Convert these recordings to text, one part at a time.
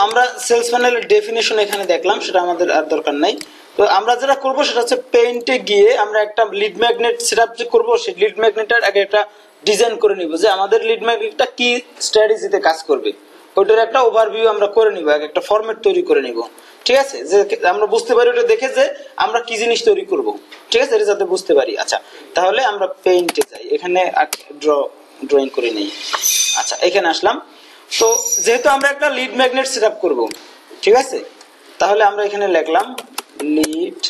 আমরা sales ফানেলের definition এখানে দেখলাম, সেটা আমাদের আর দরকার নাই। তো আমরা যেটা করব সেটা হচ্ছে পেইন্টে গিয়ে আমরা একটা লিড ম্যাগনেট সেটআপ যে করব, সেই লিড ম্যাগনেটের আগে একটা ডিজাইন করে নিব যে আমাদের লিড ম্যাগনেটটা কি স্ট্র্যাটেজিতে কাজ করবে, ওইটার একটা ওভারভিউ আমরা করে নিব, একটা ফরম্যাট তৈরি করে নিব। ঠিক আছে, যে আমরা বুঝতে পারি ওটা দেখে যে আমরা কি জিনিস তৈরি করব। ঠিক আছে, এটা যাতে বুঝতে পারি। আচ্ছা, তাহলে আমরা পেইন্টে যাই, এখানে ড্রয়িং করে নেই। আচ্ছা, এখানে আসলাম। তো যেহেতু আমরা একটা লিড ম্যাগনেট সেটআপ করব, ঠিক আছে, তাহলে আমরা এখানে লিখলাম লিড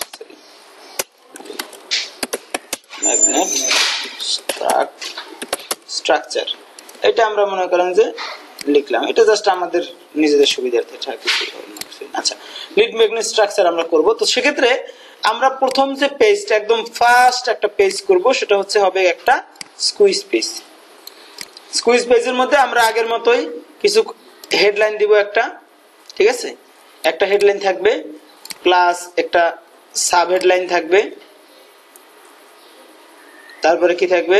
ম্যাগনেট স্ট্রাকচার। এটা আমরা মনে করেন যে লিখলাম, এটা জাস্ট আমাদের নিজেদের সুবিধার্থে। আচ্ছা, লিড ম্যাগনেট স্ট্রাকচার আমরা করব। তো সেক্ষেত্রে আমরা প্রথম যে পেজটা একদম ফার্স্ট একটা পেজ করব, সেটা হচ্ছে হবে একটা স্কুইজ পেজ। স্কুইজ পেজের মধ্যে আমরা আগের মতোই কিছু হেডলাইন দিব একটা। ঠিক আছে, একটা হেডলাইন থাকবে, প্লাস একটা সাব হেডলাইন থাকবে। তারপরে কি থাকবে,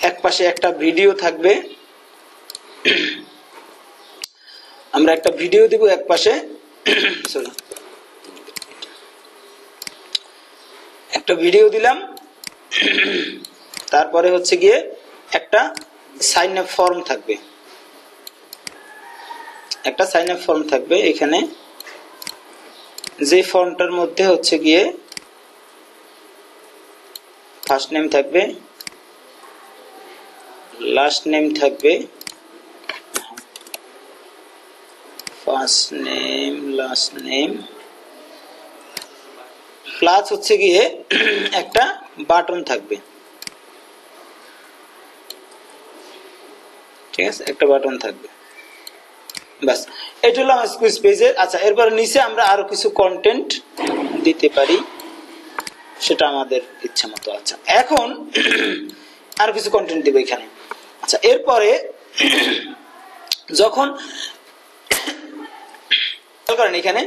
এক পাশে একটা ভিডিও থাকবে, আমরা একটা ভিডিও দিব এক পাশে, সরি একটা ভিডিও দিলাম। তারপরে হচ্ছে গিয়ে একটা সাইন আপ ফর্ম থাকবে, একটা সাইন আপ ফর্ম থাকবে এখানে, যে ফর্মটার মধ্যে হচ্ছে গিয়ে ফার্স্ট নেম থাকবে, লাস্ট নেম থাকবে, first name last name, plus হচ্ছে গিয়ে একটা বাটন থাকবে। ঠিক আছে, একটা বাটন থাকবে, বাস। এটা হলো আমার স্কুইজ পেজের। আচ্ছা, এরপর নিচে আমরা আরো কিছু কন্টেন্ট দিতে পারি, সেটা আমাদের ইচ্ছা মতো। আচ্ছা, এখন আরো কিছু কন্টেন্ট দিব এখানে। আচ্ছা, এরপরে যখন এখানে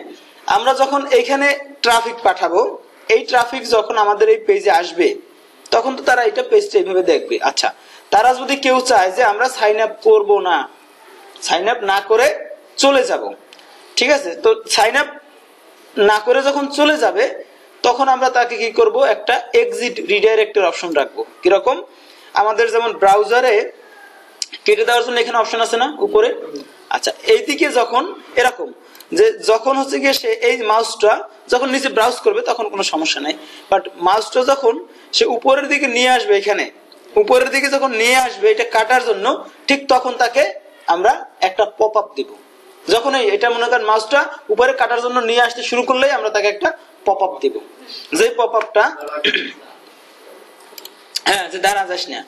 আমরা যখন এইখানে ট্রাফিক পাঠাবো, এই ট্রাফিক যখন আমাদের এই পেজে আসবে, তখন তো তারা এটা পেজটা এইভাবে দেখবে। আচ্ছা, তারা যদি কেউ চায় যে আমরা সাইন আপ করবো না, সাইন আপ না করে চলে যাব, ঠিক আছে, তো সাইন আপ না করে যখন চলে যাবে, তখন আমরা তাকে কি করব, একটা এক্সিট রিডাইরেক্টের অপশন রাখবো। কিরকম, আমাদের যেমন ব্রাউজারে কেটে দেওয়ার জন্য এখানে অপশন আছে না উপরে। আচ্ছা, এইদিকে যখন এরকম যে যখন হচ্ছে গিয়ে সে এই মাউসটা যখন নিচে ব্রাউজ করবে তখন কোনো সমস্যা নাই, বাট মাউসটা যখন সে উপরের দিকে নিয়ে আসবে, এখানে উপরের দিকে যখন নিয়ে আসবে এটা কাটার জন্য, ঠিক তখন তাকে আমরা একটা পপ আপ দিব। যখন এটা মনে করেন মাউসটা উপরে কাটার জন্য নিয়ে আসতে শুরু করলেই আমরা তাকে একটা পপ আপ দিব, যে পপ আপটা হ্যাঁ, যে দাঁড়া যাস না,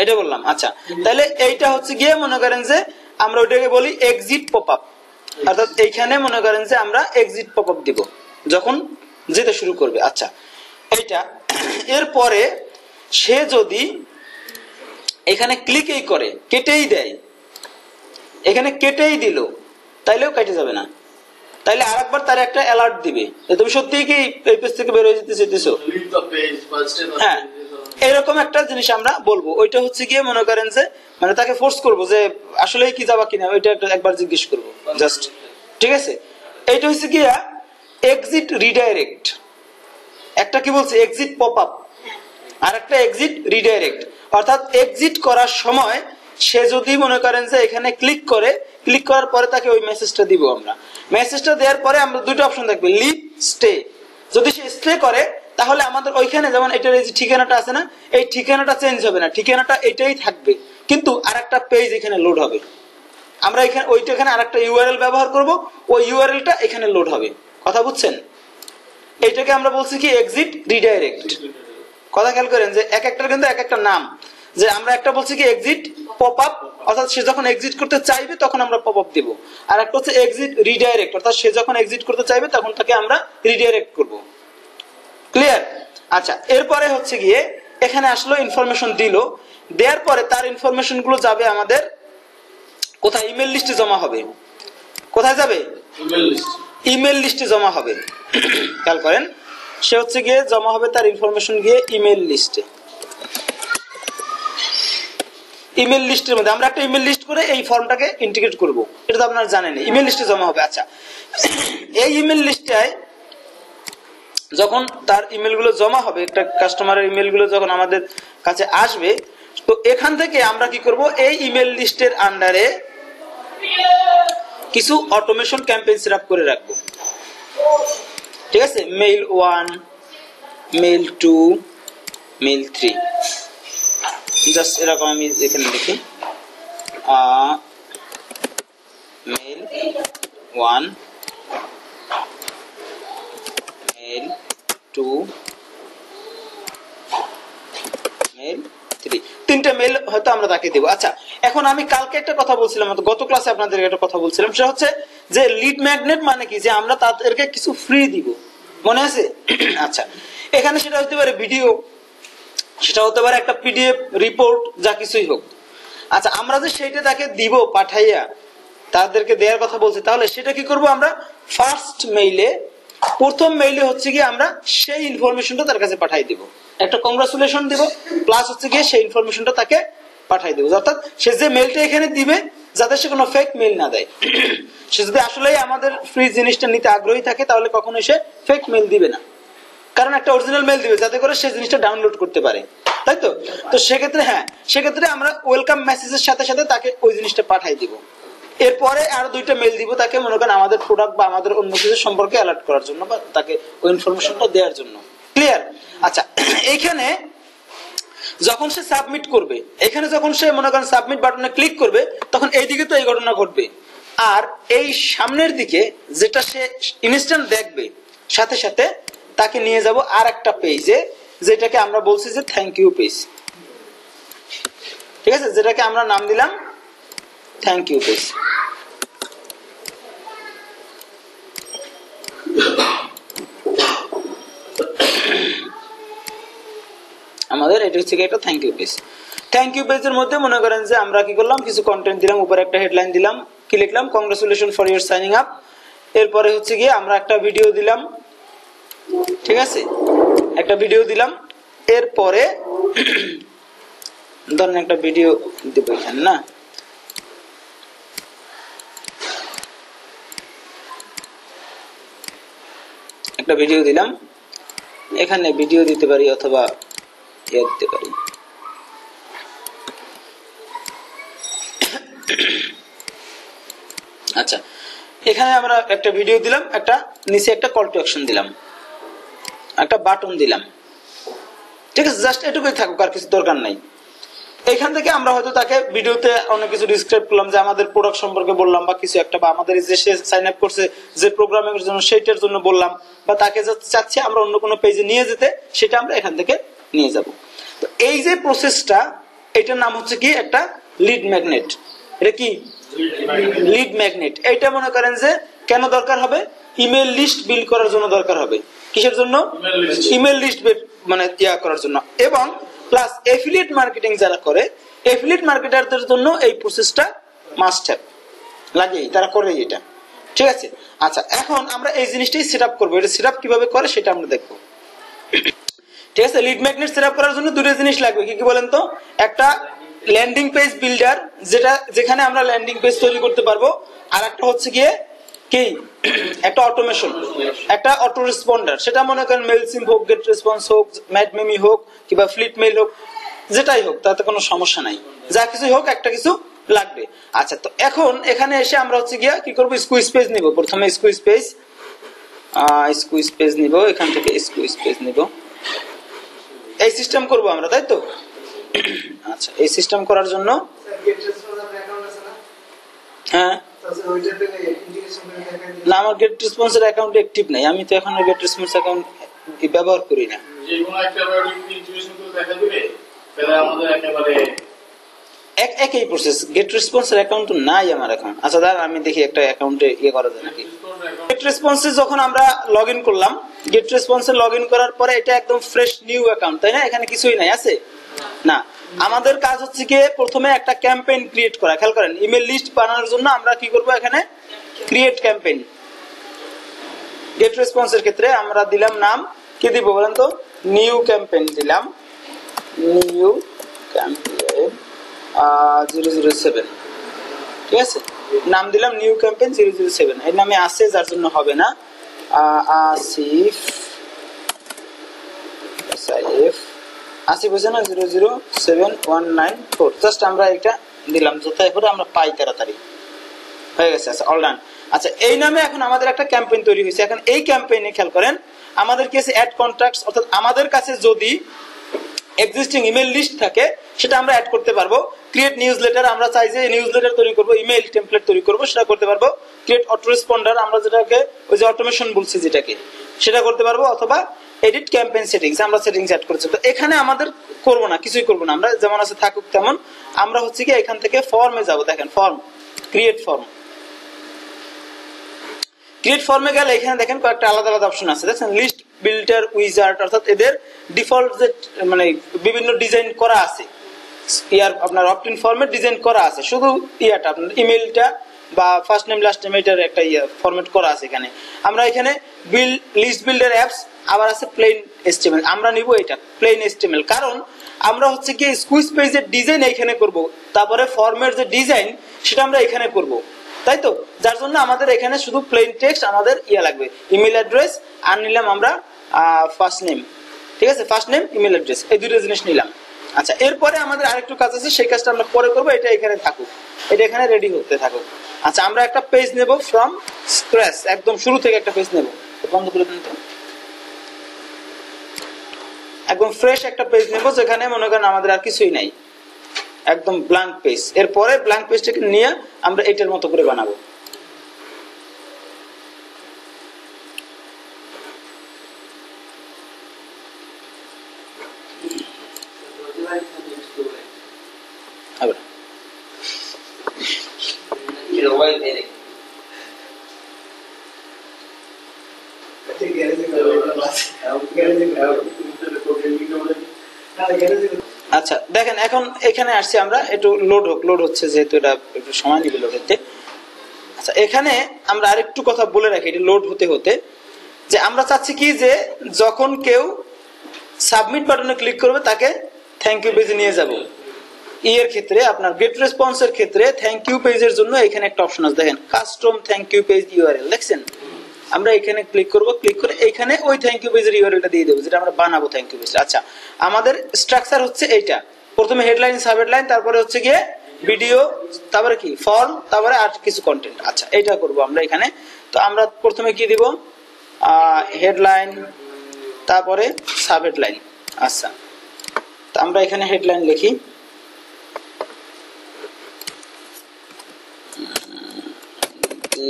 এটা বললাম। আচ্ছা, তাহলে এইটা হচ্ছে গিয়ে মনে করেন যে আমরা ওইটাকে বলি এক্সিট পপ আপ, অর্থাৎ এইখানে মনে করেন যে আমরা এক্সিট পপ আপ দিব যখন যেতে শুরু করবে। আচ্ছা, এইটা এরপরে সে যদি এখানে ক্লিকই করে, কেটেই দেয়, এখানে কেটেই দিল, তাইলেও কেটে যাবে না, তাইলে আরেকবার তার একটা অ্যালার্ট দিবে যে তুমি সত্যিই কি এই পেজ থেকে বের হয়ে যেতে চাইতেছো। হ্যাঁ, এরকম একটা জিনিস আমরা বলবো। ওইটা হচ্ছে গিয়ে মনে করেন যে মানে তাকে ফোর্স করবো যে আসলে কি যাবা কিনা, ওইটা একবার জিজ্ঞেস করবো জাস্ট। ঠিক আছে, এইটা হচ্ছে গিয়া এক্সিট রিডাইরেক্ট। একটা কি বলছে এক্সিট পপ আপ, আর একটা এক্সিট রিডাইরেক্ট। অর্থাৎ এক্সিট করার সময় সে যদি মনে করেন যে এখানে ক্লিক করে, ক্লিক করার পরে তাকে ওই মেসেজটা দিব আমরা। মেসেজটা দেওয়ার পরে আমরা দুটো অপশন থাকবে, লিভ, স্টে। যদি সে স্টে করে তাহলে আমাদের ওইখানে যেমন এটার এই যে ঠিকানাটা আছে না, এই ঠিকানাটা চেঞ্জ হবে না, ঠিকানাটা এটাই থাকবে, কিন্তু আরেকটা পেজ এখানে লোড হবে। আমরা এখানে ওইটা এখানে আরেকটা ইউআরএল ব্যবহার করব, ওই ইউআরএলটা এখানে লোড হবে। কথা বুঝছেন? এইটাকে আমরা বলছি কি এক্সিট রিডাইরেক্ট। কথা খেয়াল করেন যে এক একটার কিন্তু এক একটা নাম। যে আমরা একটা বলছি কি এক্সিট পপ আপ, অর্থাৎ সে যখন এক্সিট করতে চাইবে তখন আমরা পপ আপ দিব। আর একটা হচ্ছে এক্সিট রিডাইরেক্ট, অর্থাৎ সে যখন এক্সিট করতে চাইবে তখন তাকে আমরা রিডাইরেক্ট করব। ক্লিয়ার? আচ্ছা, এরপরে হচ্ছে গিয়ে এখানে আসলো, ইনফরমেশন দিল, দেওয়ার পরে তার ইনফরমেশন গুলো যাবে আমাদের কোথায়, ইমেল লিস্টে জমা হবে। কোথায় যাবে? ইমেল লিস্টে জমা হবে। খেয়াল করেন, সে হচ্ছে গিয়ে জমা হবে তার ইনফরমেশন গিয়ে ইমেল লিস্টে। ইমেল লিস্টের মধ্যে আমরা একটা ইমেল লিস্ট করে এই ফর্মটাকে ইন্টিগ্রেট করব, এটা তো আপনারা জানেন, ইমেল লিস্টে জমা হবে। আচ্ছা, এই ইমেল লিস্টটায় যখন তার ইমেল গুলো জমা হবে, একটা কাস্টমারের ইমেল গুলো যখন আমাদের কাছে আসবে, তো এখান থেকে আমরা কি করব, এই ইমেল লিস্টের আন্ডারে কিছু অটোমেশন ক্যাম্পেইন সেট আপ করে রাখবো। ঠিক আছে, মেইল 1, মেইল 2, মেইল 3, জাস্ট এরকম আমি এখানে লিখি মেইল 1, মেইল 2, মেইল 3, তিনটা মেইল হয়তো আমরা তাকে দেব। আচ্ছা, এখন আমি কালকে একটা কথা বলছিলাম, গত ক্লাসে আপনাদের একটা কথা বলছিলাম, সেটা হচ্ছে যে লিড ম্যাগনেট মানে কি, যে আমরা তাদেরকে কিছু ফ্রি দিব, মনে আছে? আচ্ছা, এখানে সেটা হতে পারে ভিডিও, সেটা হতে পারে একটা পিডিএফ রিপোর্ট, যা কিছুই হোক। আচ্ছা, আমরা যে সেইটা তাকে দিব পাঠাইয়া, তাদেরকে দেওয়ার কথা বলছি, তাহলে সেটা কি করব আমরা ফার্স্ট মেইলে, প্রথম মেইলে হচ্ছে গিয়ে আমরা সেই ইনফরমেশনটা তার কাছে পাঠাই দিব, একটা কংগ্রাচুলেশন দিব, প্লাস হচ্ছে গিয়ে সেই ইনফরমেশনটা তাকে পাঠাই দিব। অর্থাৎ সে যে মেইলটা এখানে দিবে, যাতে সে কোনো ফেক মেইল না দেয়। সে যদি আসলেই আমাদের ফ্রি জিনিসটা নিতে আগ্রহী থাকে, তাহলে কখনোই সে ফেক মেইল দিবে না, কারণ একটা অরিজিনাল মেইল দিবে যাতে করে সে জিনিসটা ডাউনলোড করতে পারে, তাই তো? তো সেক্ষেত্রে হ্যাঁ, সেক্ষেত্রে আমরা ওয়েলকাম মেসেজের সাথে সাথে তাকে ওই জিনিসটা পাঠাই দিব। এরপরে আরো 2টা মেইল দিব তাকে, মনে করেন আমাদের প্রোডাক্ট বা আমাদের অন্য কিছু সম্পর্কে অ্যালার্ট করার জন্য, বা তাকে ওই ইনফরমেশনটা দেওয়ার জন্য। ক্লিয়ার? আচ্ছা, এইখানে যখন সে সাবমিট করবে, এখানে যখন সে মনে করেন সাবমিট বাটনে ক্লিক করবে, তখন এইদিকে তো এই ঘটনা ঘটবে, আর এই সামনের দিকে যেটা সে ইনস্ট্যান্ট দেখবে, সাথে সাথে তাকে নিয়ে যাব আর একটা পেজে, যেটাকে আমরা বলছি যে থ্যাংক ইউ পেজ। ঠিক আছে, যেটাকে আমরা নাম দিলাম থ্যাংক ইউ পেজ। আমাদের এটা হচ্ছে একটা thank you page. Thank you পেজের মধ্যে মনে করেন যে আমরা কি করলাম, কিছু কন্টেন্ট দিলাম, উপরে একটা হেডলাইন দিলাম, কি লিখলাম, congratulation for your signing up. এরপরে হচ্ছে গিয়ে আমরা একটা ভিডিও দিলাম, ঠিক আছে, একটা ভিডিও দিলাম। এরপরে ধরেন একটা ভিডিও দিব এখানে, না একটা ভিডিও দিলাম, এখানে ভিডিও দিতে পারি অথবা ইয়ে দিতে পারি। আচ্ছা, এখানে আমরা একটা ভিডিও দিলাম, একটা নিচে একটা কল টু অ্যাকশন দিলাম, একটা বাটন দিলাম। ঠিক আছে, জাস্ট এটুকুই থাকুক, আর কিছু দরকার নাই। এখান থেকে আমরা হয়তো তাকে ভিডিওতে অনেক কিছু ডিসক্রাইব করলাম, যে আমাদের প্রোডাক্ট সম্পর্কে বললাম, বা কিছু একটা, বা আমাদের যে সে সাইন আপ করছে যে প্রোগ্রামের জন্য, সেইটার জন্য বললাম, বা তাকে চাচ্ছি আমরা অন্য কোনো পেজে নিয়ে যেতে, সেটা আমরা এখান থেকে নিয়ে যাব। তো এই যে প্রসেসটা, এটার নাম হচ্ছে কি একটা লিড ম্যাগনেট। এটা কি লিড ম্যাগনেট? এইটা মনে করেন যে কেন দরকার হবে, ইমেল লিস্ট বিল্ড করার জন্য দরকার হবে। কিসের জন্য? ইমেল লিস্ট মানে ইয়া করার জন্য। এবং প্লাস এফিলিয়েট মার্কেটিং যারা করে, এফিলিয়েট মার্কেটারদের জন্য এই প্রসেসটা মাস্ট হ্যাভ, লাগেই, তারা করে এটা। ঠিক আছে, আচ্ছা, এখন আমরা এই জিনিসটাই সেট আপ করবো। এটা সেট আপ কিভাবে করে সেটা আমরা দেখবো। ঠিক আছে, লিড ম্যাগনেট সেট আপ করার জন্য 2টা জিনিস লাগবে। কি কি বলেন তো? একটা ল্যান্ডিং পেজ বিল্ডার, যেখানে আমরা ল্যান্ডিং পেজ তৈরি করতে পারবো, আর একটা হচ্ছে গিয়ে কি একটা অটোমেশন, একটা অটো রেসপন্ডার। সেটা মনে করেন মেলসিম হোক, গেট রেসপন্স হোক, ম্যাড মেমি হোক, কিংবা ফ্লিট মেইল হোক, যেটাই হোক, তাতে কোনো সমস্যা নাই। যা কিছুই হোক, একটা কিছু লাগবে। আচ্ছা, তো এখন এখানে এসে আমরা হচ্ছে গিয়া কি করবো, স্কুইজ পেজ নিব। প্রথমে স্কুইজ পেজ নিব, এখান থেকে স্কুইজ পেজ নিব। এই সিস্টেম করব আমরা, তাই তো? আচ্ছা, এই সিস্টেম করার জন্য হ্যাঁ, না, আমার গেট রেসপন্সের অ্যাকাউন্ট অ্যাক্টিভ নাই। আমি তো এখন গেট রেসপন্স অ্যাকাউন্ট ব্যবহার করি না। একই প্রসেস, গেট রেসপন্সের অ্যাকাউন্ট নাই আমার এখন। আচ্ছা, দাঁড়ান আমি দেখি একটা অ্যাকাউন্টে ইয়ে করা যায় নাকি। গেট রেসপন্সে যখন আমরা লগ ইন করলাম, গেট রেসপন্সে লগ ইন করার পরে এটা একদম ফ্রেশ নিউ অ্যাকাউন্ট, তাই না? এখানে কিছুই নাই, আছে না? আমাদের কাজ হচ্ছে কি, প্রথমে একটা ক্যাম্পেইন ক্রিয়েট করা। খেয়াল করেন, ইমেল লিস্ট বানানোর জন্য আমরা কি করব, এখানে ক্রিয়েট ক্যাম্পেইন। গেট রেসপন্সের ক্ষেত্রে আমরা দিলাম নাম, কি দিব বলেন তো? নিউ ক্যাম্পেইন দিলাম, নিউ ক্যাম্পেইন। 007, ঠিক আছে, নাম দিলাম নিউ ক্যাম্পেইন 007, এর নামে আছে যার জন্য হবে না, আসিফ হয়েছে না 007194, জাস্ট আমরা এটা দিলাম যথায় করে আমরা পাই তাড়াতাড়ি, হয়ে গেছে। আচ্ছা অল ডান। আচ্ছা এই নামে এখন আমাদের একটা ক্যাম্পেইন তৈরি হয়েছে। এখন এই ক্যাম্পেইনে খেয়াল করেন আমাদের কাছে অ্যাড কন্ট্যাক্টস, অর্থাৎ আমাদের কাছে যদি এক্সিস্টিং ইমেল লিস্ট থাকে সেটা আমরা অ্যাড করতে পারবো। ক্রিয়েট নিউজলেটার, আমরা চাই যে নিউজলেটার তৈরি করব, ইমেল টেমপ্লেট তৈরি করব, সেটা করতে পারবো। ক্রিয়েট অটো রেসপন্ডার, আমরা যেটাকে ওই যে অটোমেশন বলছি যেটাকে, সেটা করতে পারবো। অথবা এডিট ক্যাম্পেইন সেটিংস, আমরা সেটিংস অ্যাড করেছি। তো এখানে আমাদের করব না, কিছুই করব না, আমরা যেমন আছে থাকুক তেমন। আমরা হচ্ছে কি এখান থেকে ফর্মে যাব, দেখেন ফর্ম, ক্রিয়েট ফর্ম। ক্রিয়েট ফর্মে গেলে এখানে দেখেন কয়েকটা আলাদা আলাদা অপশন আছে, দেখেন লিস্ট বিল্ডার উইজার্ড, অর্থাৎ এদের ডিফল্ট যে মানে বিভিন্ন ডিজাইন করা আছে, ইয়ার আপনার অপটিন ফরম্যাট ডিজাইন করা আছে, শুধু ইয়াটা আপনার ইমেলটা বা ফার্স্ট নেম লাস্ট নেম এটার একটা ফরম্যাট করা আছে এখানে। আমরা এখানে লিস্ট বিল্ডার অ্যাপস, আবার আছে প্লেন এচটিএমএল, আমরা নিব এটা প্লেন এচটিএমএল, কারণ আমরা হচ্ছে কি স্কুইজ পেজের ডিজাইন এখানে করব, তারপরে ফর্মের যে ডিজাইন সেটা আমরা এখানে করব, তাই তো, যার জন্য আমাদের এখানে শুধু প্লেন টেক্সট আমাদের লাগবে, ইমেল অ্যাড্রেস আর নিলাম আমরা ফার্স্ট নেম, ঠিক আছে, ফার্স্ট নেম ইমেল অ্যাড্রেস, এই দুটো জিনিস নিলাম। আচ্ছা এরপরে আমাদের আরেকটু কাজ আছে, সেই কাজটা আমরা পরে করবো, এটা এখানে থাকুক, এটা এখানে রেডি হতে থাকুক। আচ্ছা আমরা একটা পেজ নেব ফ্রম স্ক্র্যাচ, একদম শুরু থেকে একটা পেজ নেব, বন্ধ করে দিন তো, একদম ফ্রেশ একটা পেজ নেব যেখানে মনে করেন আমাদের আর কিছুই নাই, একদম ব্ল্যাঙ্ক পেজ। এরপরে ব্ল্যাঙ্ক পেজটাকে নিয়ে আমরা এটার মতো করে বানাবো। আচ্ছা দেখেন এখন এখানে আসছি আমরা, একটু লোড হচ্ছে যেহেতু এটা একটু সময় নিবে লোড হতে। আচ্ছা এখানে আমরা আরেকটু কথা বলে রাখি, এটা লোড হতে হতে, যে আমরা চাচ্ছি কি যে যখন কেউ সাবমিট বাটনে ক্লিক করবে তাকে থ্যাংক ইউ পেজে নিয়ে যাব। এর ক্ষেত্রে আপনার গেট রেসপন্সের ক্ষেত্রে থ্যাংক ইউ পেজের জন্য এখানে একটা অপশন আছে, দেখেন custom thank you page URL, দেখছেন, আমরা এখানে ক্লিক করব, ক্লিক করে এখানে ওই থ্যাংক ইউ পেজের ইউআরএলটা দিয়ে দেবো যেটা আমরা বানাবো থ্যাংক ইউ পেজ। আচ্ছা আমাদের স্ট্রাকচার হচ্ছে এইটা, প্রথমে হেডলাইন সাবহেডলাইন, তারপরে হচ্ছে গিয়ে ভিডিও, তারপরে কি ফর্ম, তারপরে আর কিছু কন্টেন্ট। আচ্ছা এটা করব আমরা এখানে। তো আমরা প্রথমে কি দিব, হেডলাইন, তারপরে সাবহেডলাইন। আচ্ছা তো আমরা এখানে হেডলাইন লিখি,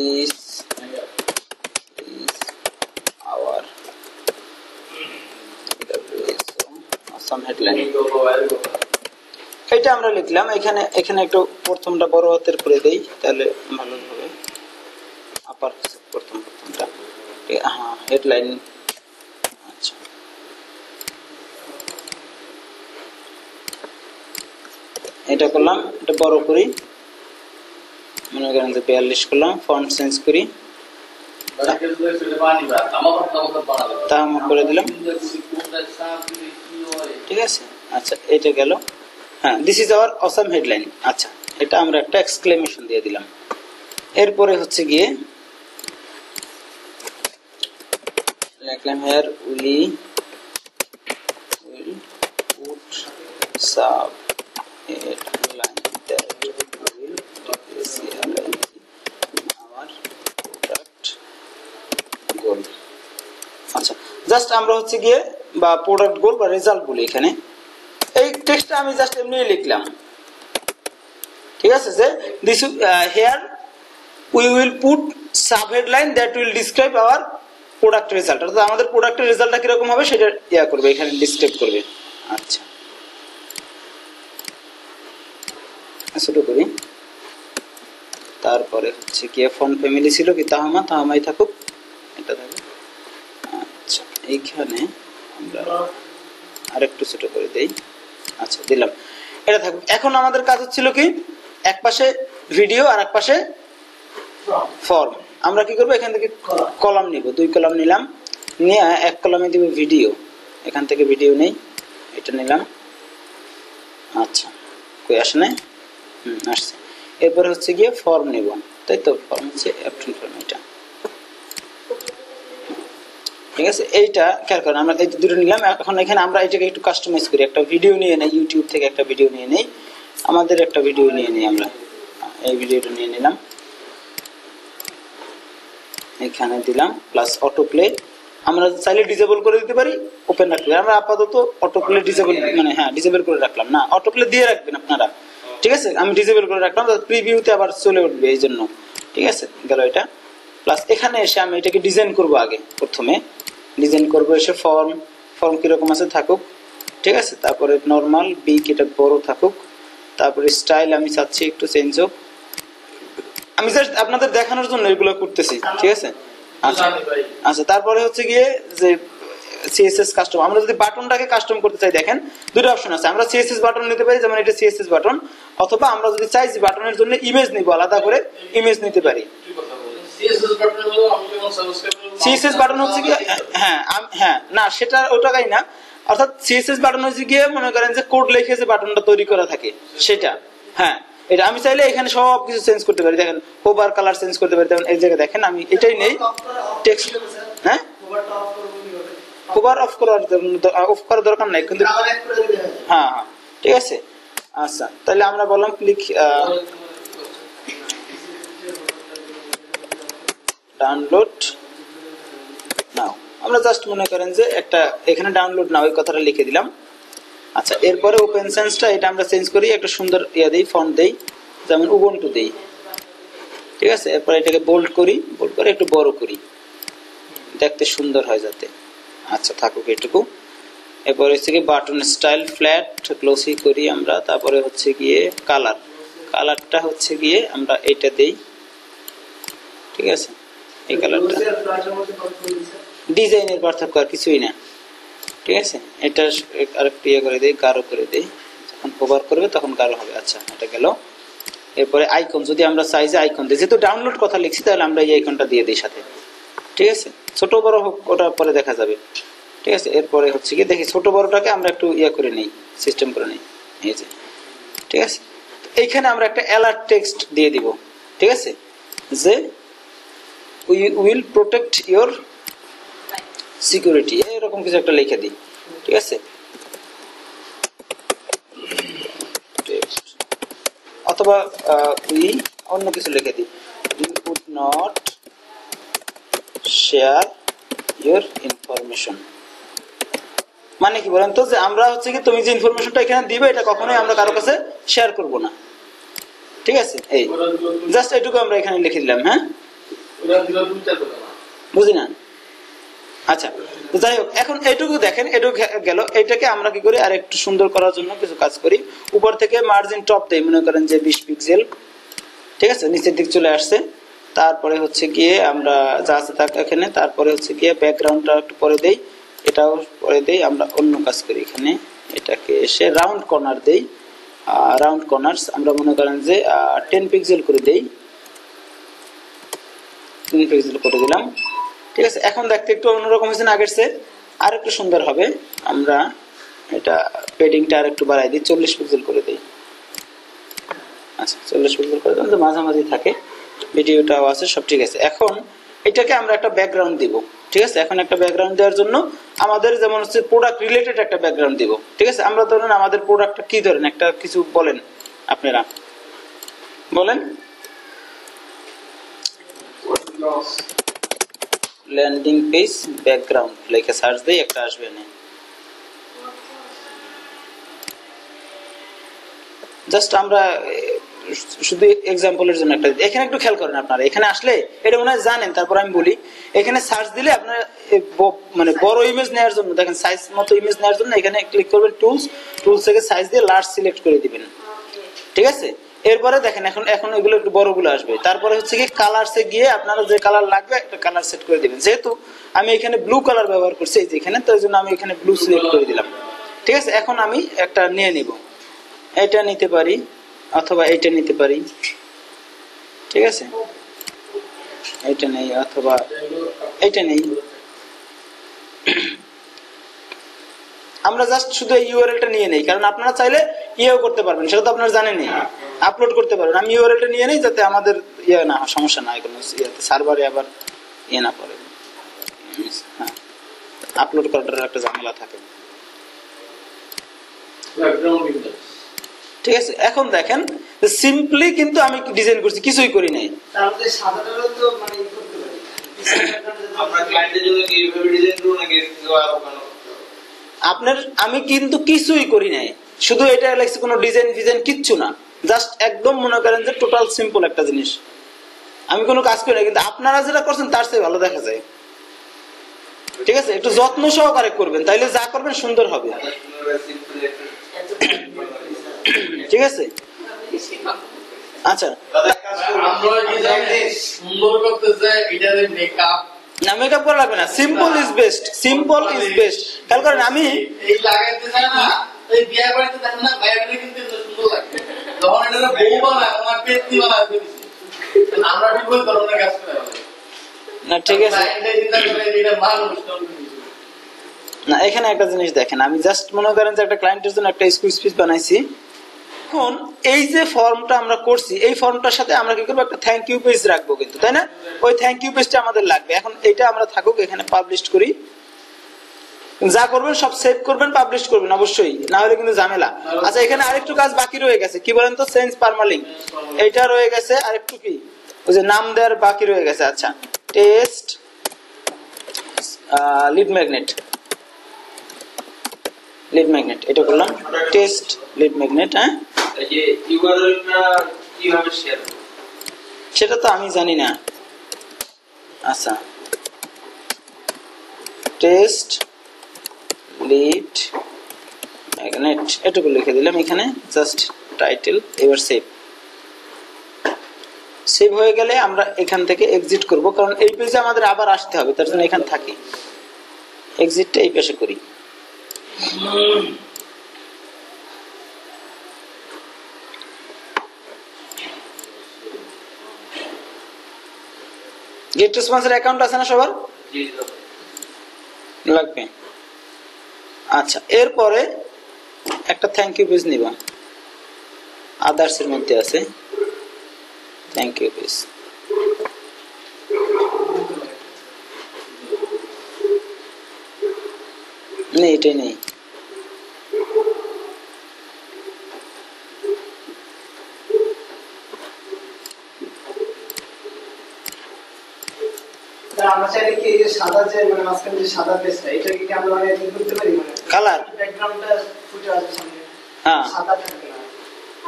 this is our awesome headline, এটা আমরা লিখলাম। এখানে একটু প্রথমটা বড় হাতের করে দেই তাহলে ভালো হবে, আপার প্রথমটা, হ্যাঁ হেডলাইন। আচ্ছা এটা করলাম, এটা বড় করি, মনে করেন যে 42 করলাম, ফন্ট চেঞ্জ করি, করে দিলাম, ঠিক আছে। আচ্ছা এটা গেল, হ্যাঁ this is our awesome headline. আচ্ছা এটা আমরা একটা এক্সক্লেমেশন দিয়ে দিলাম। এরপরে হচ্ছে গিয়ে লিখলাম here will put sub headline that will describe our product goal। আচ্ছা জাস্ট আমরা হচ্ছে গিয়ে বা প্রোডাক্ট গোল বা রেজাল্ট বলি এখানে, এই টেক্সটটা আমি জাস্ট এমনি লিখলাম, ঠিক আছে, যে this here we will put sub headline that will describe hour product result, অর্থাৎ আমাদের প্রোডাক্টের রেজাল্টটা কিরকম হবে সেটা করবে, এখানে ডিসক্রাইব করবে। আচ্ছা ছোট করি, তারপরে হচ্ছে কি ফন্ট ফ্যামিলি ছিল কি তাহামাই থাকুক, এটা থাকুক। আচ্ছা এইখানে আমরা আরেকটু ছোট করে দেই, আচ্ছা দিলাম, এটা থাকুক। এখন আমাদের কাজ হচ্ছিল কি, এক পাশে ভিডিও আর এক পাশে ফর্ম। আমরা কি করবো, এখান থেকে কলাম নিব, 2 কলাম নিলাম, নিয়ে এক কলামে দিব ভিডিও, এখান থেকে ভিডিও নেই, এটা নিলাম। আচ্ছা কই আসে না, আসছে। এরপরে হচ্ছে গিয়ে ফর্ম নেব, তাই তো? ফর্ম হচ্ছে অ্যাপ্রন ফর্ম, এটা ঠিক আছে। এইটা খেয়াল করেন, আমরা এই দুটো নিলাম। এখন এখানে আমরা এটাকে একটু কাস্টমাইজ করি, একটা ভিডিও নিয়ে নেই, ইউটিউব থেকে একটা ভিডিও নিয়ে নেই, আমাদের একটা ভিডিও নিয়ে নিই আমরা। এই ভিডিওটা নিয়ে নিলাম, এখানে দিলাম প্লাস অটো প্লে। আমরা চাইলে ডিসেবল করে দিতে পারি, ওপেন রাখতে পারি। আমরা আপাতত অটো প্লে ডিসেবল, মানে হ্যাঁ ডিসেবল করে রাখলাম। না, অটো প্লে দিয়ে রাখবেন আপনারা, ঠিক আছে। আমি ডিসেবল করে রাখলাম, প্রিভিউতে আবার চলে উঠবে এই জন্য, ঠিক আছে। গেল এটা। প্লাস এখানে এসে আমি এটাকে ডিজাইন করব, আগে প্রথমে ডিজাইন করব। এসে ফর্ম কিরকম আছে থাকুক, ঠিক আছে। তারপরে নর্মাল বিগ, এটা বড় থাকুক। তারপরে স্টাইল আমি চাচ্ছি একটু চেঞ্জ হোক। আমি জাস্ট আপনাদের দেখানোর জন্য এগুলো করতেছি, ঠিক আছে। আচ্ছা আচ্ছা, তারপরে হচ্ছে গিয়ে যে সিএসএস কাস্টম, আমরা যদি বাটনটাকে কাস্টম করতে চাই, দেখেন দুটো অপশন আছে। আমরা সিএসএস বাটন নিতে পারি, যেমন এটা সিএসএস বাটন, অথবা আমরা যদি চাই যে বাটনের জন্য ইমেজ নিব, আলাদা করে ইমেজ নিতে পারি। সিএসএস বাটন হচ্ছে কি, হ্যাঁ হ্যাঁ, না সেটা ওটাই না। অর্থাৎ সিএসএস বাটন হচ্ছে গিয়ে মনে করেন যে কোড লিখে যে বাটনটা তৈরি করা থাকে সেটা, হ্যাঁ। এটা আমি চাইলে এখানে সব কিছু চেঞ্জ করতে পারি, দেখেন হোভার কালার চেঞ্জ করতে পারি। যেমন এই জায়গায় দেখেন আমি এটাই নেই, টেক্সট, হ্যাঁ হোভার অফ করার দরকার নাই কিন্তু, হ্যাঁ হ্যাঁ ঠিক আছে। আচ্ছা, তাহলে আমরা বললাম ক্লিক ডাউনলোড নাও। আমরা জাস্ট মনে করেন যে একটা এখানে ডাউনলোড নাও এই কথাটা লিখে দিলাম। আচ্ছা, এরপরে ওপেন সেন্সটা এটা আমরা চেঞ্জ করি, একটা সুন্দর ইয়া দেই, ফন্ট দেই, যেমন উবুন্টু দেই, ঠিক আছে। এরপর এটাকে বোল্ড করি, বোল্ড করে একটু বড় করি, দেখতে সুন্দর হয় যাতে। আচ্ছা থাকুক এটুকু। এরপর হচ্ছে কি বাটন স্টাইল ফ্ল্যাট গ্লোসি করি আমরা। তারপরে হচ্ছে গিয়ে কালারটা হচ্ছে গিয়ে আমরা এটা দেই, ঠিক আছে। এই কালারটা ডিজাইনের পার্থক্য আর কিছুই না, ঠিক আছে। এটা আরেকটু ইয়ে করে দেই, গাঢ় করে দেই, যখন ওভার করবে তখন গাঢ় হবে। আচ্ছা, এটা গেল। এরপরে আইকন, যদি আমরা সাইজে আইকন দিই, যেহেতু ডাউনলোড কথা লিখছি তাহলে আমরা এই আইকনটা দিয়ে দিই সাথে, ঠিক আছে। ছোট বড় হোক ওটা পরে দেখা যাবে, ঠিক আছে। এরপরে হচ্ছে কি দেখি ছোট বড়টাকে আমরা একটু ইয়ে করে নেই, সিস্টেম করে নেই, এই যে, ঠিক আছে। এইখানে আমরা একটা অ্যালার্ট টেক্সট দিয়ে দিব, ঠিক আছে, যে we will protect your security, এরকম কিছু একটা লিখে দিই, ঠিক আছে। অথবা উই অন্য কিছু লিখে দিই, we would not share your information. মানে কি বলেন তো, যে আমরা হচ্ছে কি তুমি যে ইনফরমেশনটা এখানে দিবে এটা কখনোই আমরা কারো কাছে শেয়ার করব না, ঠিক আছে। এই জাস্ট এটুকু আমরা এখানে লিখে দিলাম, হ্যাঁ বুঝি না। আচ্ছা, যাই হোক, এখন এইটুকু দেখেন, এটুকু গেল। এটাকে আমরা কি করি, আর একটু সুন্দর করার জন্য কিছু কাজ করি। উপর থেকে মার্জিন টপ দেই, মনে করেন যে 20 পিক্সেল, ঠিক আছে, নিচের দিক চলে আসছে। তারপরে হচ্ছে গিয়ে আমরা যা আছে তা এখানে, তারপরে হচ্ছে গিয়ে ব্যাকগ্রাউন্ডটা একটু পরে দেই, এটাও পরে দেই। আমরা অন্য কাজ করি, এখানে এটাকে এসে রাউন্ড কর্নার দেই। রাউন্ড কর্নার্স আমরা মনে করেন যে 10 পিক্সেল করে দেই, 10 পিক্সেল করে দিলাম, ঠিক আছে। এখন দেখতে একটু অন্যরকম হয়েছে না আগের চেয়ে, আর একটু সুন্দর হবে। আমরা এটা পেডিংটা আর একটু বাড়াই দিই, 40 পিক্সেল করে দিই। আচ্ছা, 40 পিক্সেল করে দিলাম, মাঝামাঝি থাকে, ভিডিওটাও আছে, সব ঠিক আছে। এখন এটাকে আমরা একটা ব্যাকগ্রাউন্ড দিব, ঠিক আছে। এখন একটা ব্যাকগ্রাউন্ড দেওয়ার জন্য আমাদের যেমন হচ্ছে প্রোডাক্ট রিলেটেড একটা ব্যাকগ্রাউন্ড দিব, ঠিক আছে। আমরা ধরেন আমাদের প্রোডাক্টটা কি ধরেন, একটা কিছু বলেন, আপনারা বলেন। ল্যান্ডিং পেজ ব্যাকগ্রাউন্ড লিখে সার্চ দেই, একটা আসবে না। জাস্ট আমরা শুধু এক্সাম্পলের জন্য একটা, এখানে একটু খেয়াল করেন আপনারা, এখানে আসলে এটা মনে হয় জানেন, তারপর আমি বলি। এখানে সার্চ দিলে আপনার মানে বড় ইমেজ নেওয়ার জন্য, দেখেন সাইজ মতো ইমেজ নেওয়ার জন্য এখানে ক্লিক করবেন, টুলস থেকে সাইজ দিয়ে লার্জ সিলেক্ট করে দিবেন, ঠিক আছে। এরপরে দেখেন এখন এগুলো একটু বড়গুলো আসবে। তারপরে হচ্ছে কি কালারসে গিয়ে আপনারা যে কালার লাগবে একটা কালার সেট করে দিবেন। যেহেতু আমি এখানে ব্লু কালার ব্যবহার করছি এই যে এখানে, তো এই জন্য আমি এখানে ব্লু সিলেক্ট করে দিলাম, ঠিক আছে। এখন আমি একটা নিয়ে নিব, এটা নিতে পারি অথবা এইটা নিতে পারি, ঠিক আছে। এইটা নেই অথবা এইটা নেই। আমরা জাস্ট শুধু এই ইউআরএলটা নিয়ে নেই, কারণ আপনারা চাইলে ইয়েও করতে পারবেন, সেটা তো আপনারা জানেনই। আপলোড করতে পারবেন। আমি ইউআরএলটা নিয়ে নেই যাতে আমাদের ইয়ে না হয়, সমস্যা না হয় কোনো ইয়াতে, সার্ভারে আবার ইয়ে না পড়ে। হ্যাঁ, আপলোড করাটার একটা ঝামেলা থাকে। ঠিক আছে, এখন দেখেন সিম্পলি কিন্তু আমি ডিজাইন করছি, কিছুই করি নাই। আপনার আমি কিন্তু কিছুই করি নাই, শুধু এটা লাগছে, কোনো ডিজাইন ফিজাইন কিচ্ছু না, জাস্ট একদম মনে করেন যে টোটাল সিম্পল একটা জিনিস। আমি কোনো কাজ করি না, কিন্তু আপনারা যেটা করছেন তার চেয়ে ভালো দেখা যায়। ঠিক আছে, একটু যত্ন সহকারে করবেন, তাইলে যা করবেন সুন্দর হবে। ঠিক আছে, আচ্ছা না মেকআপ করা লাগবে না, simple is best, simple is best. খেয়াল করেন আমি না, ঠিক আছে না, এখানে একটা জিনিস দেখেন, আমি জাস্ট মনে করেন যে একটা ক্লায়েন্টের জন্য একটা স্কুইজ পিস বানাইছি। এখন এই যে ফর্মটা আমরা করছি, এই ফর্মটার সাথে আমরা কি করবো, একটা থ্যাংক ইউ পেজ রাখবো কিন্তু, তাই না? ওই থ্যাংক ইউ পেজটা আমাদের লাগবে। এখন এটা আমরা থাকুক, এখানে পাবলিশ করি। যা করবেন সব সেভ করবেন, পাবলিশ করবেন অবশ্যই, না হলে কিন্তু ঝামেলা। আচ্ছা, এখানে আরেকটু কাজ বাকি রয়ে গেছে, কি বলেন তো, চেঞ্জ পারমালিঙ্ক, এইটা রয়ে গেছে। আরেকটু কি, ওই যে নাম দেওয়ার বাকি রয়ে গেছে। আচ্ছা, test lead magnet, lead magnet এটা করলাম, টেস্ট লিড ম্যাগনেট। হ্যাঁ, সেটা তো আমি জানি না। আচ্ছা, টেস্ট লিড ম্যাগনেট এটুকু লিখে দিলাম এখানে, জাস্ট টাইটেল। এবার সেভ, সেভ হয়ে গেলে আমরা এখান থেকে এক্সিট করব, কারণ এই পেজে আমাদের আবার আসতে হবে, তার জন্য এখানে থাকি। এক্সিটটা এই পাশে করি। গেট রেসপন্সের অ্যাকাউন্ট আছে না সবার? লাগবে। আচ্ছা, এরপরে একটা থ্যাংক ইউ পেজ নিব, আদার্স এর মধ্যে আছে থ্যাংক ইউ পেজ। নেই, এটাই নেই। আমরা চাইলে কি এই যে সাদা যে মানে মাঝখানে যে সাদা পেজটা, এটা কি আমরা মানে এডিট করতে পারি, মানে কালার ব্যাকগ্রাউন্ডটা ফুটে আসবে সামনে? হ্যাঁ, সাদা থাকবে না,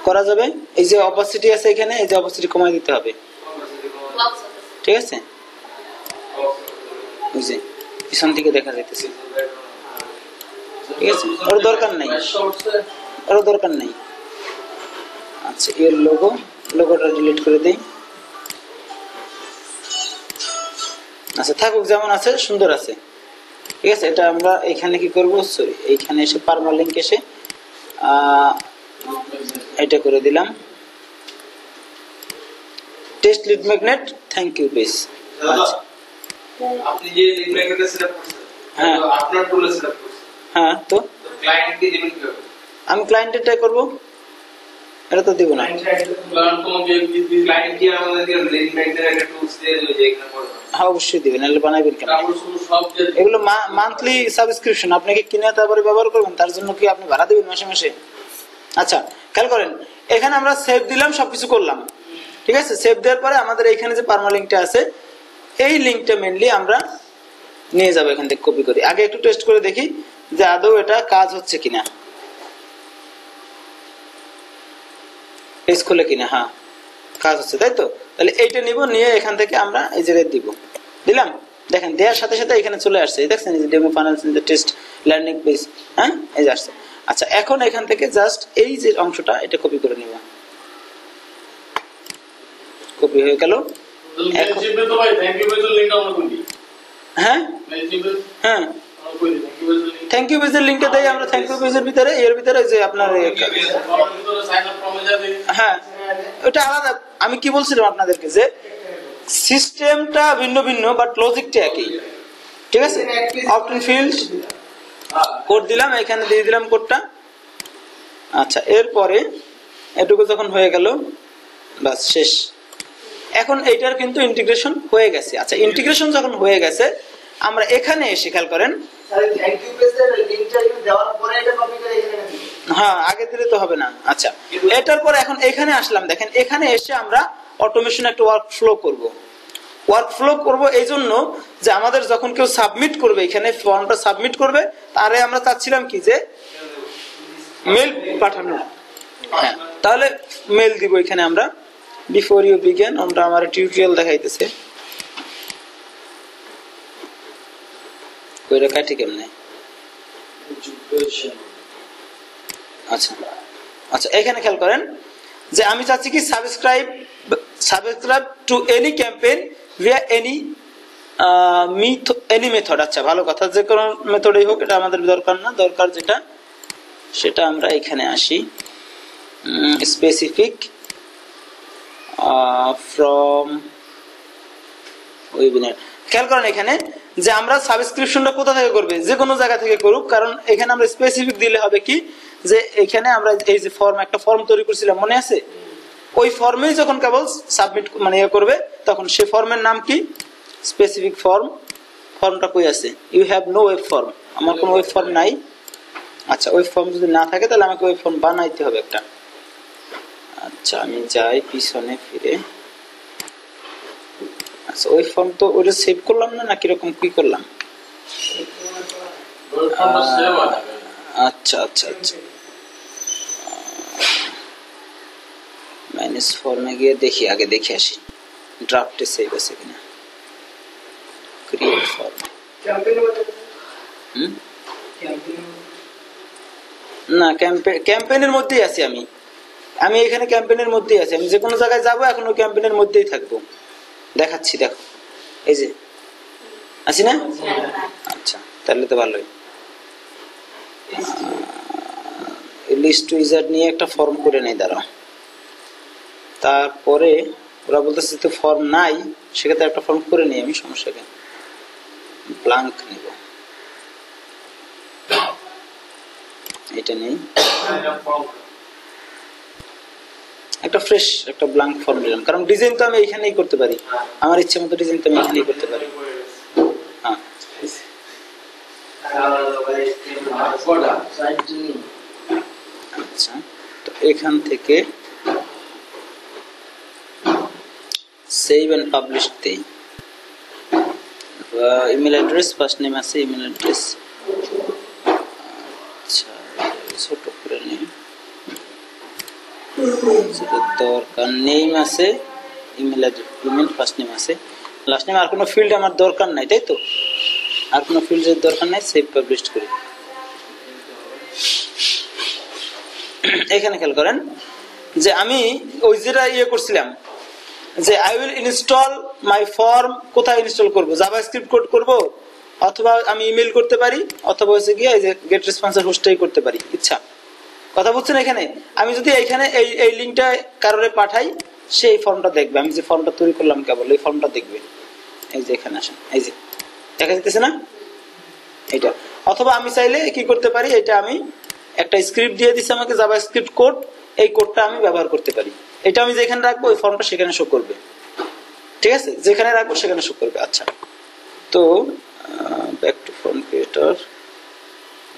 করা যাবে। এই যে অপাসিটি আছে এখানে, এই যে অপাসিটি কমাই দিতে হবে। ঠিক আছে, ওই যে পিছন থেকে দেখা যাইতেছে। ঠিক আছে, ওর দরকার নাই, ওর দরকার নাই। আচ্ছা, এর লোগোটা ডিলিট করে দেই। আচ্ছা, থাকুক যেমন আছে, সুন্দর আছে। ঠিক আছে, এটা আমরা এখানে কি করব, সরি, এইখানে এসে পারমালিঙ্ক এসে এটা করে দিলাম, test lead magnet thank you page. আচ্ছা, আপনি যে লিড ম্যাগনেটটা সেটআপ করছেন, হ্যাঁ আপনার টুলে সেটআপ করছেন, হ্যাঁ, তো ক্লায়েন্টকে দিবেন কিভাবে? আমি ক্লায়েন্টেরটাই করব, এটা তো দিব না। কারণ তোমাকে ক্লায়েন্ট কি আমাদেরকে লিড ম্যাগনেটের একটা টুলস দিয়ে দিবে যে এখানে করবে। হ্যাঁ, অবশ্যই দিবেন, নাহলে বানাইবেন কেন? আমরা সব এগুলো মান্থলি সাবস্ক্রিপশন, আপনি কি কিনে তারপরে ব্যবহার করবেন, তার জন্য কি আপনি ভাড়া দিবেন মাসে মাসে? আচ্ছা, খেয়াল করেন, এখানে আমরা সেভ দিলাম, সবকিছু করলাম। ঠিক আছে, সেভ দেওয়ার পরে আমাদের এখানে যে পারমালিঙ্কটা আছে, এই লিঙ্কটা মেইনলি আমরা নিয়ে যাবো এখান থেকে কপি করি। আগে একটু টেস্ট করে দেখি যে আদৌ এটা কাজ হচ্ছে কিনা, পেজ খুলে কিনা। হ্যাঁ, কাজ হচ্ছে, তাই তো? তাহলে এইটা নিব, নিয়ে এখান থেকে আমরা এই জায়গায় দিব, দিলাম। দেখেন, দেওয়ার সাথে সাথে এখানে চলে আসছে, দেখছেন, এই যে demo final test learning page. হ্যাঁ, এই যে আসছে। আচ্ছা, এখন এখান থেকে জাস্ট এই যে অংশটা, এটা কপি করে নিব। কপি হয়ে গেল। হ্যাঁ হ্যাঁ, থ্যাংক ইউ পেজের লিংকটা দেই আমরা। থ্যাংক ইউ পেজের ভিতরে, এর ভিতরে যে আপনার হ্যাঁ, ওটা আলাদা। আমি কি বলছিলাম আপনাদেরকে, যে সিস্টেমটা ভিন্ন ভিন্ন, বাট লজিকটা একই। ঠিক আছে, অপশন ফিল্ড কোড দিলাম, এখানে দিয়ে দিলাম কোডটা। আচ্ছা, এরপরে এটুকু যখন হয়ে গেল বাস শেষ। এখন এইটার কিন্তু ইন্টিগ্রেশন হয়ে গেছে। আচ্ছা, ইন্টিগ্রেশন যখন হয়ে গেছে আমরা এখানে এসে খেয়াল করেন, হ্যাঁ আগে দিলে তো হবে না। আচ্ছা, এটার পরে এখন এখানে আসলাম, দেখেন এখানে এসে আমরা অটোমেশন একটা ওয়ার্কফ্লো করব এই জন্য যে আমাদের যখন কেউ সাবমিট করবে, এখানে ফর্মটা সাবমিট করবে, তারে আমরা চাচ্ছিলাম কি যে মেল পাঠানো। হ্যাঁ, তাহলে মেল দিব এখানে আমরা। বিফোর ইউ বিগিন, আমরা আমার টিউটোরিয়াল দেখাইতেছে কইরা কাটি কেমনে। আচ্ছা আচ্ছা, এখানে খেয়াল করেন যে আমি চাচ্ছি কি subscribe to any campaign via any method. আচ্ছা, ভালো কথা, যে কোনো মেথডই হোক, এটা আমাদের দরকার না, দরকার যেটা সেটা আমরা এখানে আসি, স্পেসিফিক ফ্রম ওয়েবিনার। খেয়াল করেন এখানে যে আমরা সাবস্ক্রিপশনটা কোথা থেকে করবে, যে কোনো জায়গা থেকে করুক, কারণ এখানে আমরা স্পেসিফিক দিলে হবে কি যে এখানে আমরা এই যে একটা ফর্ম তৈরি করছিলাম মনে আছে, ওই ফর্মেই যখন কেবল সাবমিট মানে করবে তখন সেই ফর্মের নাম কি স্পেসিফিক ফর্ম। ফর্মটা কই আছে? You have no web form, আমার কোনো ওয়েব ফর্ম নাই। আচ্ছা, ওয়েব ফর্ম যদি না থাকে তাহলে আমাকে ওয়েব ফর্ম বানাইতে হবে একটা। আচ্ছা, আমি যাই পিছনে ফিরে। আচ্ছা, ওই ফর্ম তো ওটা সেভ করলাম না, কিরকম কি করলাম? আচ্ছা আচ্ছা আচ্ছা, মাইনাস ফর্মে গিয়ে দেখি, আগে দেখে আসি ড্রাফটে সেভ আছে কিনা। ক্রিয়েট ফর্ম, না ক্যাম্পেইনের মধ্যেই আছি আমি এখানে ক্যাম্পেইনের মধ্যেই আছি। আমি যে কোনো জায়গায় যাবো এখন ওই ক্যাম্পেইনের মধ্যেই থাকবো। দেখাচ্ছি, দেখো এই যে আছি না? আচ্ছা, তাহলে তো ভালোই। লিস্ট উইজার্ড নিয়ে একটা ফর্ম করে নেই, দাঁড়াও। তারপরে ওরা বলতেছে তো ফর্ম নাই, সেক্ষেত্রে একটা ফর্ম করে নিই আমি, সমস্যা কি? ব্ল্যাঙ্ক নেব, এটা নেই, একটা ফ্রেশ একটা ব্ল্যাঙ্ক ফর্ম নিলাম, কারণ ডিজাইন তো আমি এইখানেই করতে পারি, আমার ইচ্ছে মতো ডিজাইন তো আমি এখানেই করতে পারি। হ্যাঁ, আচ্ছা, তো এখান থেকে সেভ এন্ড পাবলিশ দেই। ইমেল অ্যাড্রেস, ফার্স্ট নেম আছে, ইমেল অ্যাড্রেস আচ্ছা ছোট করে নেই, দরকার নেম আছে, ইমেল ইমেল ফার্স্ট নেম আছে, লাস্ট নেম আর কোনো ফিল্ড আমার দরকার নাই, তাই তো? আর কোনো ফিল্ডের দরকার নাই, সেভ পাবলিশ করি। এখানে খেয়াল করেন যে আমি ওই যেটা করছিলাম যে I will install my form, কোথায় ইনস্টল করব? জাভাস্ক্রিপ্ট কোড করব, অথবা আমি ইমেল করতে পারি, অথবা হচ্ছে গিয়ে এই যে গেট রেসপন্সের হোস্টেই করতে পারি, ইচ্ছা। কথা বুঝছেন? এখানে আমি যদি এইখানে এই লিঙ্কটা কারোরে পাঠাই, সেই ফর্মটা দেখবে, আমি যে ফর্মটা তৈরি করলাম কেবল এই ফর্মটা দেখবে। এই যে এখানে আসেন, এই যে দেখা যাচ্ছে না এটা। অথবা আমি চাইলে কি করতে পারি, এটা আমি একটা স্ক্রিপ্ট দিয়ে দিচ্ছি আমাকে, জাভাস্ক্রিপ্ট কোড, এই কোডটা আমি ব্যবহার করতে পারি। এটা আমি যেখানে রাখবো ওই ফর্মটা সেখানে শো করবে, ঠিক আছে? যেখানে রাখবো সেখানে শো করবে। আচ্ছা, তো back to form creator,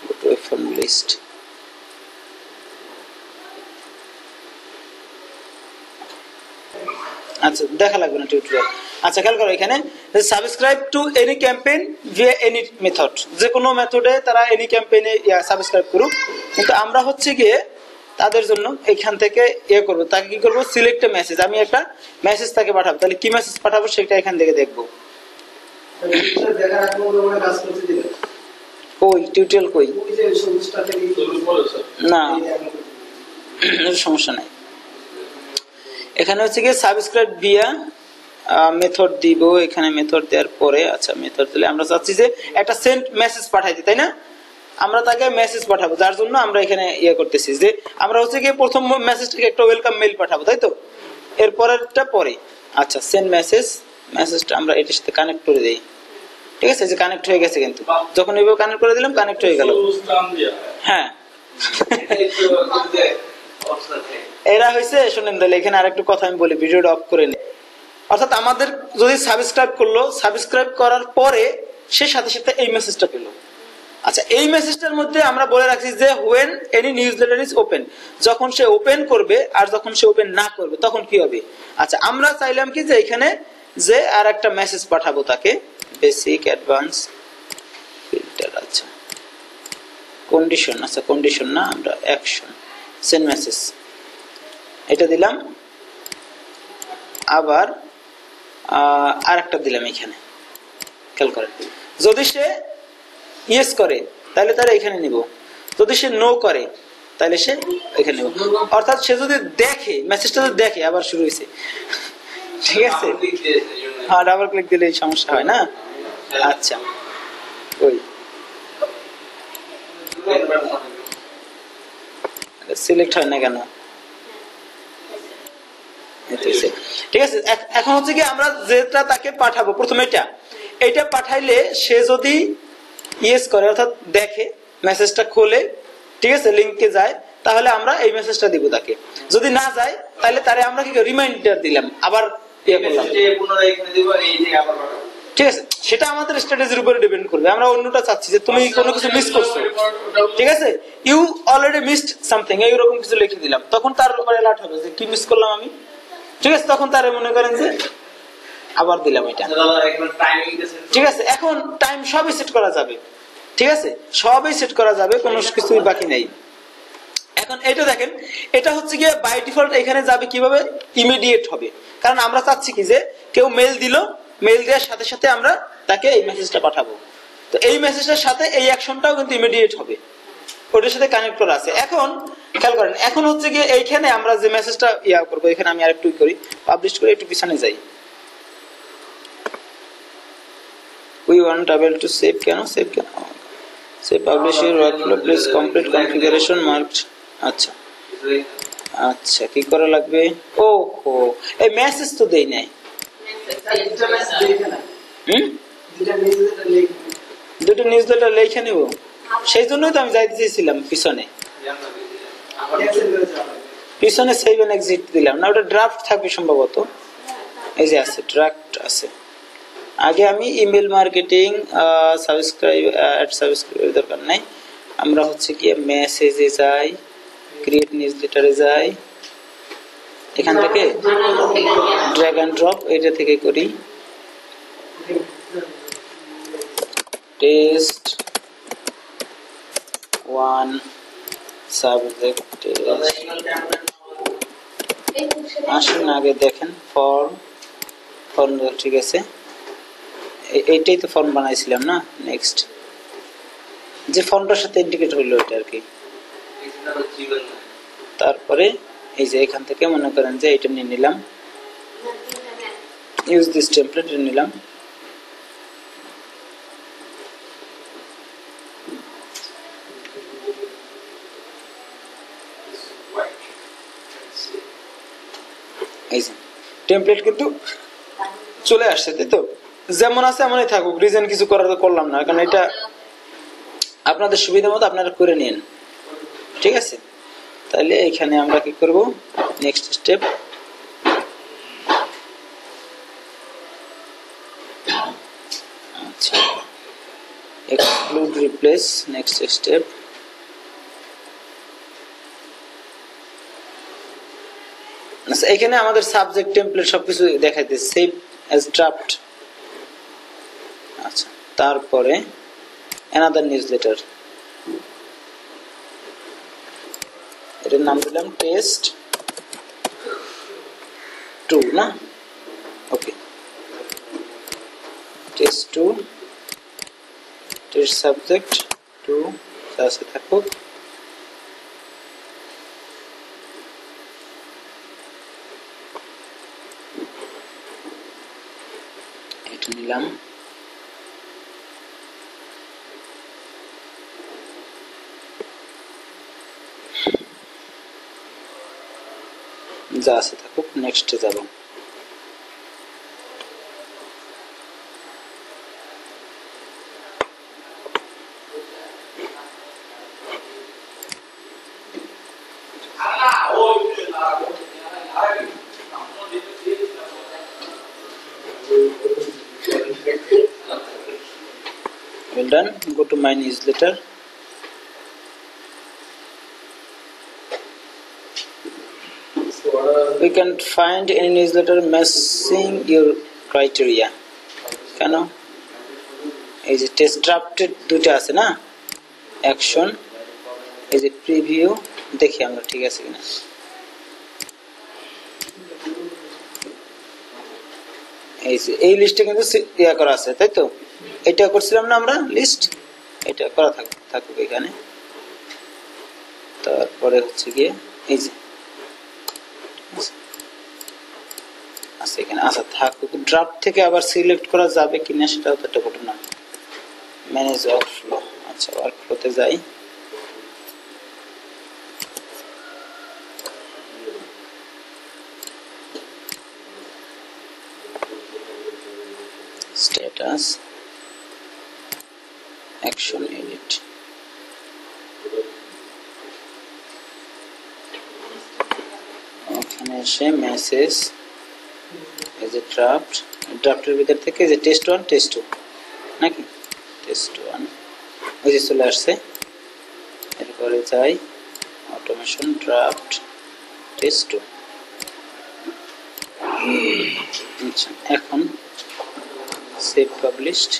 go to form list. আচ্ছা, দেখা লাগবে না টিউটোরিয়াল। আচ্ছা, খেয়াল করো এখানে subscribe to any campaign via any method, যে কোনো মেথডে তারা এনি ক্যাম্পেইনে সাবস্ক্রাইব করুক, কিন্তু আমরা হচ্ছে গিয়ে তাদের জন্য এখান থেকে করবো, তাকে কি করবো, সিলেক্ট এ মেসেজ, আমি একটা মেসেজ তাকে পাঠাবো। তাহলে কি মেসেজ পাঠাবো সেটা এখান থেকে দেখবো। কই টিউটোরিয়াল কই? না, সমস্যা নাই। এখানে হচ্ছে গিয়ে সাবস্ক্রাইব ভিয়া মেথড দিব, এখানে মেথড দেওয়ার পরে, আচ্ছা মেথড দিলে আমরা চাচ্ছি যে একটা সেন্ড মেসেজ পাঠাইতে, তাই না? আমরা তাকে মেসেজ পাঠাবো, যার জন্য আমরা এখানে করতেছি যে আমরা হচ্ছে গিয়ে প্রথম মেসেজটাকে একটা ওয়েলকাম মেইল পাঠাবো, তাই তো? এরপরেরটা পরে। আচ্ছা, সেন্ড মেসেজ, মেসেজটা আমরা এটার সাথে কানেক্ট করে দেই, ঠিক আছে? যে কানেক্ট হয়ে গেছে, কিন্তু যখন এইভাবে কানেক্ট করে দিলাম কানেক্ট হয়ে গেল। হ্যাঁ, অপশন আছে এরা হয়েছে, শুনেন তাহলে এখানে আরেকটু কথা আমি বলি, ভিডিওটা অফ করে নিই। অর্থাৎ আমাদের যদি সাবস্ক্রাইব করলো, সাবস্ক্রাইব করার পরে সে সাথে সাথে এই মেসেজটা পেলো। আচ্ছা, এই মেসেজটার মধ্যে আমরা বলে রাখছি যে when any newsletter is open, যখন সে ওপেন করবে আর যখন সে ওপেন না করবে তখন কি হবে। আচ্ছা, আমরা চাইলাম কি যে এখানে যে আর একটা মেসেজ পাঠাবো তাকে, বেসিক অ্যাডভান্স ফিল্টার। আচ্ছা, কন্ডিশন, আচ্ছা কন্ডিশন না, আমরা অ্যাকশন সেন্ড মেসেজ এটা দিলাম। আবার আর একটা দিলাম এখানে, খেয়াল করেন, যদি সে ইয়েস করে তাহলে তারা এখানে নিব, যদি সে নো করে তাহলে সে এখানে নিব। অর্থাৎ সে যদি দেখে, মেসেজটা যদি দেখে আবার শুরু হয়েছে, ঠিক আছে, হ্যাঁ ডাবল ক্লিক দিলে এই সমস্যা হয় না। আচ্ছা, ওই সিলেক্ট হয় না কেন, ঠিক আছে। এখন হচ্ছে কি আমরা যেটা তাকে পাঠাবো প্রথমে এইটা পাঠাইলে সে যদি ইয়েস করে অর্থাৎ দেখে, মেসেজটা খোলে, ঠিক আছে, লিংকে যায়, তাহলে আমরা এই মেসেজটা দিব তাকে। যদি না যায় তাহলে তারে আমরা কি রিমাইন্ডার দিলাম, আবার ইয়ে করলাম, ঠিক আছে। সেটা আমাদের স্ট্র্যাটেজির উপরে ডিপেন্ড করবে। আমরা অন্যটা চাচ্ছি যে তুমি কোনো কিছু মিস করছো, ঠিক আছে, ইউ অলরেডি মিসড সামথিং, এইরকম কিছু লিখে দিলাম, তখন তার উপরে অ্যালার্ট হবে যে কি মিস করলাম আমি, ঠিক আছে। তখন তারে মনে করেন যে আবার দিলাম এটা, ঠিক আছে। এখন টাইম সবই সেট করা যাবে, ঠিক আছে, সবই সেট করা যাবে, কোনো কিছুই বাকি নেই। এখন এটা দেখেন, এটা হচ্ছে গিয়ে বাই ডিফল্ট এখানে যাবে কিভাবে, ইমিডিয়েট হবে, কারণ আমরা চাচ্ছি কি যে কেউ মেল দিল, মেল দেওয়ার সাথে সাথে আমরা তাকে এই মেসেজটা পাঠাবো, তো এই মেসেজটার সাথে এই অ্যাকশনটাও কিন্তু ইমিডিয়েট হবে, ওটার সাথে কানেক্ট করা আছে। এখন খেয়াল করেন, এখন হচ্ছে গিয়ে এইখানে আমরা যে মেসেজটা ইয়া করবো, এখানে আমি আরেকটু করি, পাবলিশ করে একটু পিছনে যাই। We want able to save কেন, সেভ কেন, save publish your workflow, please complete configuration marked. আচ্ছা আচ্ছা, কি করা লাগবে, ও হো এই মেসেজ তো দেই নাই, দুটো নিউজলেটার লিখে নিব, সেই জন্যই তো আমি যাইতে চেয়েছিলাম পিছনে, পিছনে সেভ এন্ড এক্সিট দিলাম না, ওটা ড্রাফট থাকবে সম্ভবত, এই যে আছে ড্রাফট আছে। আগে আমি ইমেল মার্কেটিং সাবস্ক্রাইব দরকার নাই, আমরা হচ্ছে কি মেসেজে যাই, ক্রিয়েট নিউজলেটারে যাই, এখান থেকে ড্র্যাগ এন্ড ড্রপ এটা থেকে করি, টেস্ট 1 সাবজেক্ট। আসুন আগে দেখেন ফর্ম, ঠিক আছে, এইটাই তো ফর্ম বানাইছিলাম না, নেক্সট যে ফর্মটার সাথে ইন্ডিকেট হইলো এটা আর কি। তারপরে এই যে এখান থেকে মনে করেন যে এটা নিয়ে নিলাম, ইউজ দিস টেমপ্লেট নিলাম, এই যে টেমপ্লেট কিন্তু চলে আসছে, তাই তো, যেমন আছে এমনই থাকুক, রিজন কিছু করলাম না, কারণ এটা আপনাদের সুবিধা মতো আপনারা করে নিন, ঠিক আছে। তাহলে এখানে আমরা কি করব, নেক্সট স্টেপ, আচ্ছা এক্সক্লুড রিপ্লেস, নেক্সট স্টেপ, আচ্ছা এখানে আমাদের সাবজেক্ট টেমপ্লেট সবকিছু দেখাইতেছে, সেভ অ্যাজ ড্রাফট। আচ্ছা, তারপরে অ্যানাদার নিউজলেটার, এটার নাম দিলাম টেস্ট 2 না, ওকে, টেস্ট 2, টেস্ট সাবজেক্ট 2 আছে থাকুক, এটা নিলাম, যা আছে থাকুক, নেক্সটে যাব। well done. Go to my newsletter. We can find any newsletter missing your criteria. কেন এই যে টেস্ট ড্রাফটেড দুটো আছে না, অ্যাকশন, এই যে প্রিভিউ, দেখি আমরা ঠিক আছে কিনা। এই যে এই লিস্টে কিন্তু ইয়া করা আছে, তাই তো? এটা করছিলাম না আমরা লিস্ট, এটা করা থাকুক এখানে। তারপরে হচ্ছে গিয়ে এই যে আচ্ছা এখানে আচ্ছা থাকুক। ড্রাফট থেকে আবার সিলেক্ট করা যাবে কিনা সেটাও তো একটা ঘটনা। ম্যানেজ ওয়ার্কফ্লো, আচ্ছা ওয়ার্কফ্লোতে যাই। Status, action, edit. ওখানে এসে মেসেজ, এই যে ড্রাফট, ড্রাফটের ভিতর থেকে যে টেস্ট 1 টেস্ট 2 নাকি টেস্ট 1 ওই যে চলে আসছে। এরপরে যাই অটোমেশন, ড্রাফট, টেস্ট 2। আচ্ছা এখন সেভ, পাবলিশড,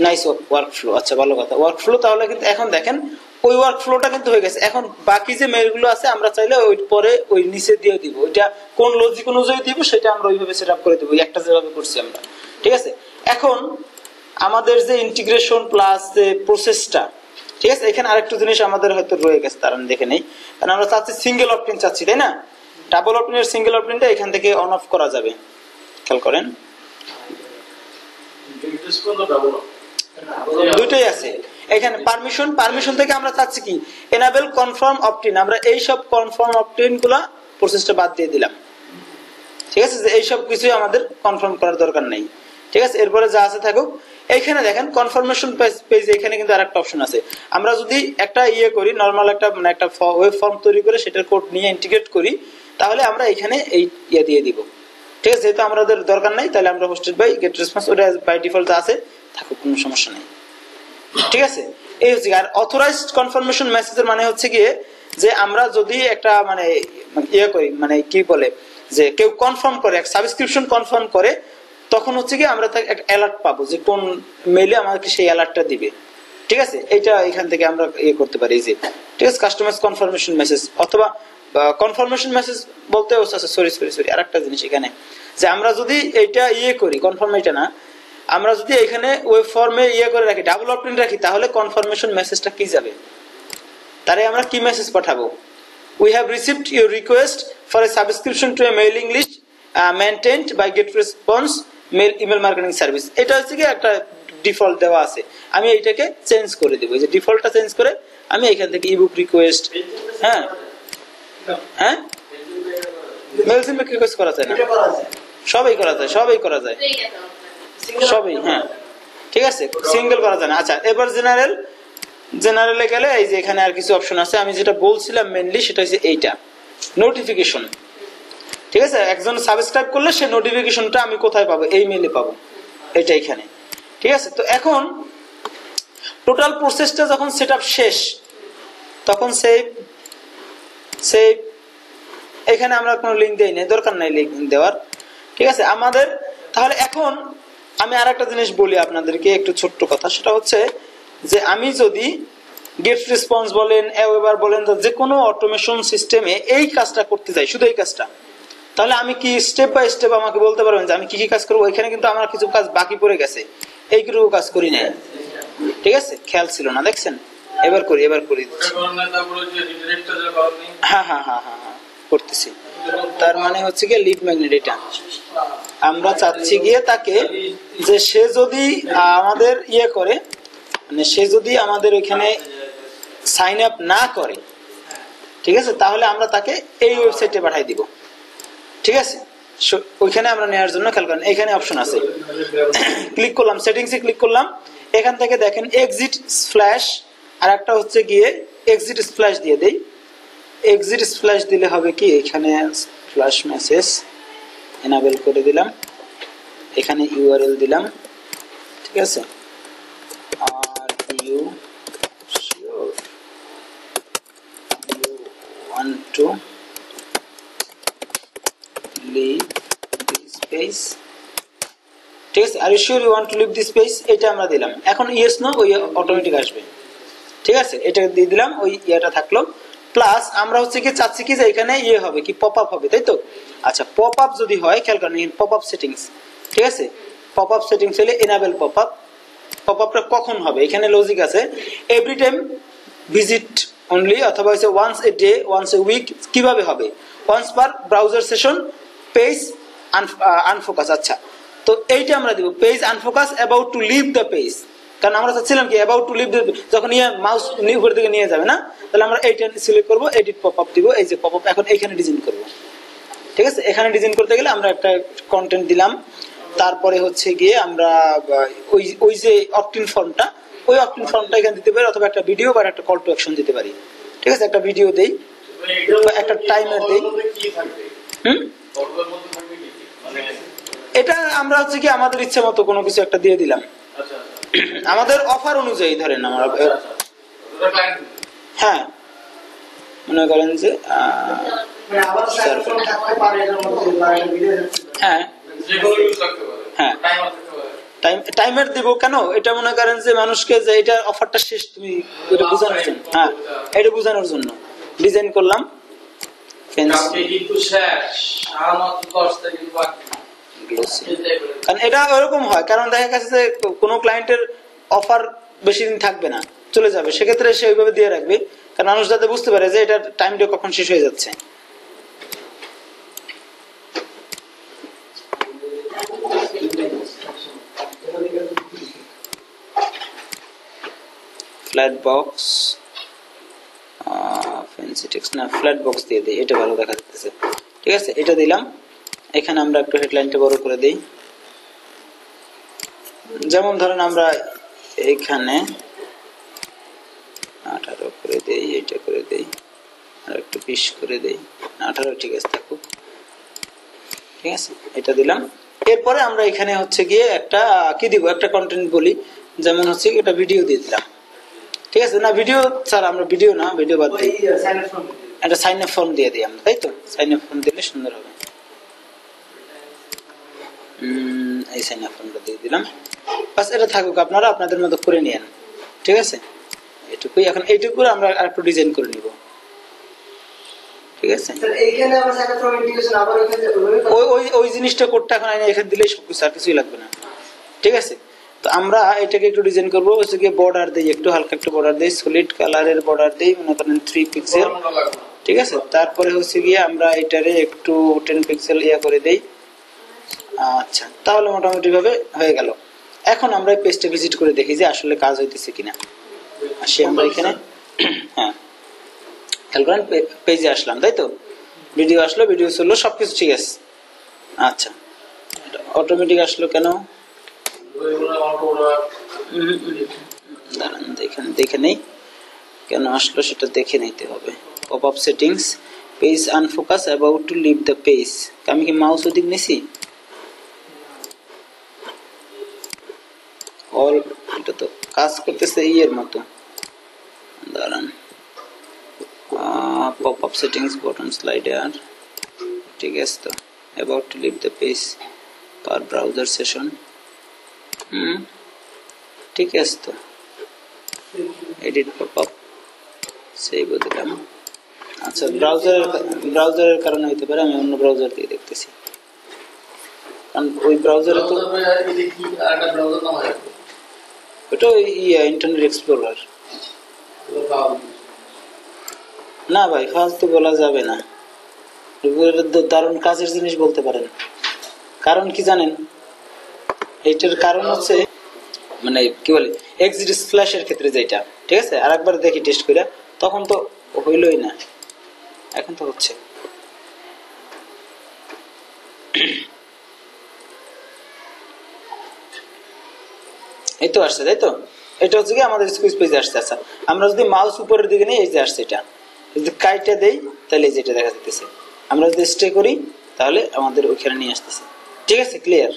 নাইস ওয়ার্কফ্লো। আচ্ছা ভালো কথা, ওয়ার্কফ্লো। তাহলে কিন্তু এখন দেখেন ওই ওয়ার্কফ্লোটা কিন্তু হয়ে গেছে। এখন বাকি যে মেইলগুলো আছে আমরা চাইলে ওই পরে ওই নিচে দিয়ে দিব, ওইটা কোন লজিক অনুযায়ী দিব সেটা আমরা ওইভাবে সেটআপ করে দেব, একটা যেভাবে করছি আমরা, ঠিক আছে? এখন আমাদের যে ইন্টিগ্রেশন প্লাস যে প্রসেসটা, ঠিক আছে, এখানে আরেকটা জিনিস আমাদের হয়তো রয়ে গেছে, তার আমি দেখে নেই। কারণ আমরা চাচ্ছি সিঙ্গেল অপটিন চাচ্ছি, তাই না? ডাবল অপটিনের সিঙ্গেল অপটিনটা এখান থেকে অন অফ করা যাবে, খেয়াল করেন দুইটাই আছে এখানে। পারমিশন থেকে আমরা চাচ্ছি কি এনাবেল কনফার্ম অপটিন, আমরা এই সব কনফার্ম অপটিন গুলা প্রসেসটা বাদ দিয়ে দিলাম, ঠিক আছে? যে এই সব কিছু আমাদের কনফার্ম করার দরকার নেই, ঠিক আছে? এরপরে যা আছে থাকুক। এইখানে দেখেন কনফার্মেশন পেজ, এখানে কিন্তু আরেকটা অপশন আছে। আমরা যদি একটা ইয়ে করি, নরমাল একটা মানে একটা ওয়েব ফর্ম তৈরি করে সেটার কোড নিয়ে ইন্টিগ্রেট করি, তাহলে আমরা এখানে এই ইয়ে দিয়ে দিব, ঠিক আছে? যেহেতু আমাদের দরকার নাই, তাহলে আমরা হোস্টেড বাই গেট রেসপন্স, ওটা বাই ডিফল্ট যা আছে থাকুক, কোনো সমস্যা নেই, ঠিক আছে? এই হচ্ছে। আর অথরাইজড কনফার্মেশন মেসেজের মানে হচ্ছে গিয়ে যে আমরা যদি একটা মানে ইয়ে করি, মানে কি বলে যে কেউ কনফার্ম করে, সাবস্ক্রিপশন কনফার্ম করে, তখন হচ্ছে কি আমরা তাকে একটা অ্যালার্ট পাবো যে কোন মেইলে আমাকে সেই অ্যালার্টটা দিবে, ঠিক আছে? এইটা এখান থেকে আমরা ইয়ে করতে পারি, যে ঠিক আছে কাস্টমাইজ কনফার্মেশন মেসেজ। অথবা কনফার্মেশন মেসেজ বলতে সরি আরেকটা জিনিস এখানে, যে আমরা যদি এইটা ইয়ে করি, কনফার্ম এটা না, আমরা যদি এখানে ওয়েব ফর্মে ইয়ে করে রাখি, ডাবল অপটিন রাখি, তাহলে কনফার্মেশন মেসেজটা কি যাবে, তারে আমরা কি মেসেজ পাঠাবো? We have received your request for a subscription to a mailing list maintained by GetResponse email marketing service. এটা হচ্ছে কি একটা ডিফল্ট দেওয়া আছে, আমি এইটাকে চেঞ্জ করে দেবো। এই যে ডিফল্টটা চেঞ্জ করে আমি এখান থেকে ইবুক রিকোয়েস্ট, হ্যাঁ মেল সিম্বল রিকোয়েস্ট করা যায় না, সবই করা যায়, সবই, হ্যাঁ ঠিক আছে, সিঙ্গেল করা যায় না। আচ্ছা এবার জেনারেলে গেলে এই যে এখানে আর কিছু অপশন আছে। আমি যেটা বলছিলাম মেইনলি সেটা হচ্ছে এইটা নোটিফিকেশন, ঠিক আছে? একজন সাবস্ক্রাইব করলে সে নোটিফিকেশনটা আমি কোথায় পাবো? এই মেইলে পাবো, এটা এখানে, ঠিক আছে? তো এখন টোটাল প্রসেসটা যখন সেটআপ শেষ, তখন সেই এখানে আমরা কোনো লিংক দেই না, দরকার নাই লিংক দেওয়ার, ঠিক আছে আমাদের। তাহলে এখন আমি আরেকটা জিনিস বলি আপনাদেরকে, একটু ছোট্ট কথা, সেটা হচ্ছে যে আমি যদি গেট রেসপন্স বলেন, এবার বলেন, যে কোনো অটোমেশন সিস্টেমে এই কাজটা করতে যাই, শুধু এই কাজটা, তাহলে আমি কি স্টেপ বাই স্টেপ আমাকে বলতে পারবেন যে আমি কি কি কাজ করবো? এখানে কিন্তু আমার কিছু কাজ বাকি পড়ে গেছে, এইগুলো কাজ করি না, ঠিক আছে? খেয়াল ছিল না, দেখছেন? এবার করি হ্যাঁ করতেছি। তার মানে হচ্ছে গিয়ে লিড ম্যাগনেট, এটা আমরা চাচ্ছি গিয়ে তাকে যে সে যদি আমাদের ইয়ে করে, মানে সে যদি আমাদের ওইখানে সাইন আপ না করে, ঠিক আছে, তাহলে আমরা তাকে এই ওয়েবসাইটে পাঠাই দিব, ঠিক আছে? ওইখানে আমরা নেওয়ার জন্য খেয়াল করেন এখানে অপশন আছে, ক্লিক করলাম, সেটিংসে ক্লিক করলাম, এখান থেকে দেখেন এক্সিট স্প্ল্যাশ, আর একটা হচ্ছে গিয়ে এক্সিট স্প্ল্যাশ দিয়ে দেই। এক্সিট স্প্ল্যাশ দিলে হবে কি, এখানে ফ্ল্যাশ মেসেজ, এনাবেল করে দিলাম, এখানে ইউআরএল দিলাম, ঠিক আছে, are you sure you want to leave this page, ঠিক আছে, are you sure you want to leave this page, এটা আমরা দিলাম। এখন ইয়েস নো ওই অটোমেটিক আসবে, ঠিক আছে, এটা দিয়ে দিলাম, ওই ইয়েটা থাকলো। প্লাস আমরা হচ্ছে কি চাচ্ছি কি যে এখানে ইয়ে হবে কি পপ আপ হবে, তাই তো? আচ্ছা, পপ আপ যদি হয় খেয়াল করেন পপ আপ সেটিংস, ঠিক আছে, পপ আপ সেটিংস হলে এনাবেল পপ আপ। পপ আপটা কখন হবে এখানে লজিক আছে, এভরি টাইম ভিজিট অনলি, অথবা হচ্ছে once a day, once a week, কিভাবে হবে, once per browser session, page unfocus. আচ্ছা, তো এইটা আমরা দিব page unfocus about to leave the page, কারণ আমরা চাচ্ছিলাম কি অ্যাবাউট টু লিভ দ্য, যখন মাউস উপরের দিকে নিয়ে যাবে না, তাহলে আমরা এইটা সিলেক্ট করব, এডিট পপ আপ দিব, এই যে পপ আপ এখন এখানে ডিজাইন করব, ঠিক আছে। এখানে ডিজাইন করতে গেলে আমরা একটা কন্টেন্ট দিলাম, তারপরে হচ্ছে গিয়ে আমরা ওই যে অপটিন ফর্মটা, ওই অপটিন ফর্মটা এখানে দিতে পারি, অথবা একটা ভিডিও বা একটা কল টু অ্যাকশন দিতে পারি, ঠিক আছে, একটা ভিডিও দেই বা একটা টাইমার দেই। এটা আমরা হচ্ছে কি আমাদের ইচ্ছা মতো কোনো কিছু একটা দিয়ে দিলাম, আমাদের অফার অনুযায়ী ধরেন আমরা, হ্যাঁ মনে করেন যে হ্যাঁ হ্যাঁ টাইমার দিব কেন, এটা মনে করেন যে মানুষকে যে এটা অফারটা শেষ, তুমি এটা বোঝানোর জন্য, হ্যাঁ এটা বোঝানোর জন্য ডিজাইন করলাম। কারণ এটা ওরকম হয়, কারণ দেখা গেছে যে কোনো ক্লায়েন্টের অফার বেশি দিন থাকবে না, চলে যাবে, সেক্ষেত্রে সে ওইভাবে দিয়ে রাখবে, কারণ মানুষ যাতে বুঝতে পারে যে এটা টাইমটা কখন শেষ হয়ে যাচ্ছে। ফ্ল্যাট বক্স, ফ্যান্সি টেক্সট না, ফ্ল্যাট বক্স দিয়ে দিই, এটা ভালো দেখা যাচ্ছে, ঠিক আছে, এটা দিলাম। এখানে আমরা একটু হেডলাইনটা বড় করে দেই, যেমন ধরেন আমরা এইখানে 18 করে দেই, এটা করে দেই, আর একটু 20 করে দেই, 18 ঠিক আছে থাকুক, ঠিক আছে, এটা দিলাম। এরপরে আমরা এখানে হচ্ছে গিয়ে একটা কি দিব, একটা কন্টেন্ট বলি, যেমন হচ্ছে এটা ভিডিও দিয়ে দিলাম, ঠিক আছে, না ভিডিও স্যার আমরা ভিডিও না, ভিডিও বাদ দিই, একটা সাইন আপ ফর্ম দিয়ে দিই আমরা, তাই তো, সাইন আপ ফর্ম দিলে সুন্দর হবে, এই সাইন আপ ফর্মটা দিয়ে দিলাম, বাস এটা থাকুক, আপনারা আপনাদের মতো করে নিয়েন, ঠিক আছে, এটুকুই। এখন এইটুকু আমরা আরেকটু ডিজাইন করে নিব, ঠিক আছে, এইখানে আমরা সাইন আপ ফর্ম ইন্টিগ্রেশন আবার এখানে ওই জিনিসটা করতে এখন এখানে দিলেই সবকিছু, আর কিছুই লাগবে না, ঠিক আছে। তো আমরা এটাকে একটু ডিজাইন করবো, হচ্ছে গিয়ে বর্ডার দেই, একটু হালকা একটু বর্ডার দেই, সলিড কালারের বর্ডার দেই, মনে করেন 3 পিক্সেল, ঠিক আছে। তারপরে হচ্ছে গিয়ে আমরা এটারে একটু 10 পিক্সেল ইয়া করে দেই, আচ্ছা, তাহলে মোটামুটি ভাবে হয়ে গেল। এখন আমরা এই পেজটা ভিজিট করে দেখি যে আসলে কাজ হইতেছে কিনা। আসি আমরা এখানে, হ্যাঁ খেয়াল করেন পেজে আসলাম, তাই তো, ভিডিও আসলো, ভিডিও চললো, সবকিছু ঠিক আছে। আচ্ছা, অটোমেটিক আসলো কেন, দাঁড়ান দেখে নেই কেন আসলো, সেটা দেখে নিতে হবে। Pop up settings, page unfocus about to leave the page, আমি কি মাউস ওদিক নিছি, অল, এটা তো কাজ করতেছে ইয়ের মতো, দাঁড়ান, pop up settings button slider, ঠিক আছে, তো about to leave the page per browser session, ঠিক আছে, তো এডিট পপ আপ সেভ দিলাম। আচ্ছা, ব্রাউজারের কারণে হতে পারে, আমি অন্য ব্রাউজার দিয়ে দেখতেছি, কারণ ওই ব্রাউজারে তো ওটা ইন্টারনেট এক্সপ্লোরার না ভাই, ফালতু বলা যাবে না, দারুণ কাজের জিনিস বলতে পারেন। কারণ কি জানেন, এইটার কারণ হচ্ছে মানে কি বলে এক্সিট স্ল্যাশের ক্ষেত্রে যেটা, ঠিক আছে, আর একবার দেখি টেস্ট করে, তখন তো হইলই না, এখন তো হচ্ছে। এই তো আসছে, তাই তো, এটা হচ্ছে কি আমাদের স্কুইজ পেজে আসছে। আচ্ছা, আমরা যদি মাউস উপরের দিকে নিই, এই যে আসছে, এটা যদি কাইটা দেই তাহলে যেটা দেখা যাচ্ছে, আমরা যদি স্টে করি তাহলে আমাদের ওইখানে নিয়ে আসতেছে। ঠিক আছে, ক্লিয়ার?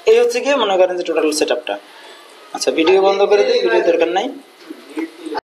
এই হচ্ছে গিয়ে মনে করেন যে টোটাল সেটআপটা। আচ্ছা, ভিডিও বন্ধ করে দিই, ভিডিও দরকার নাই।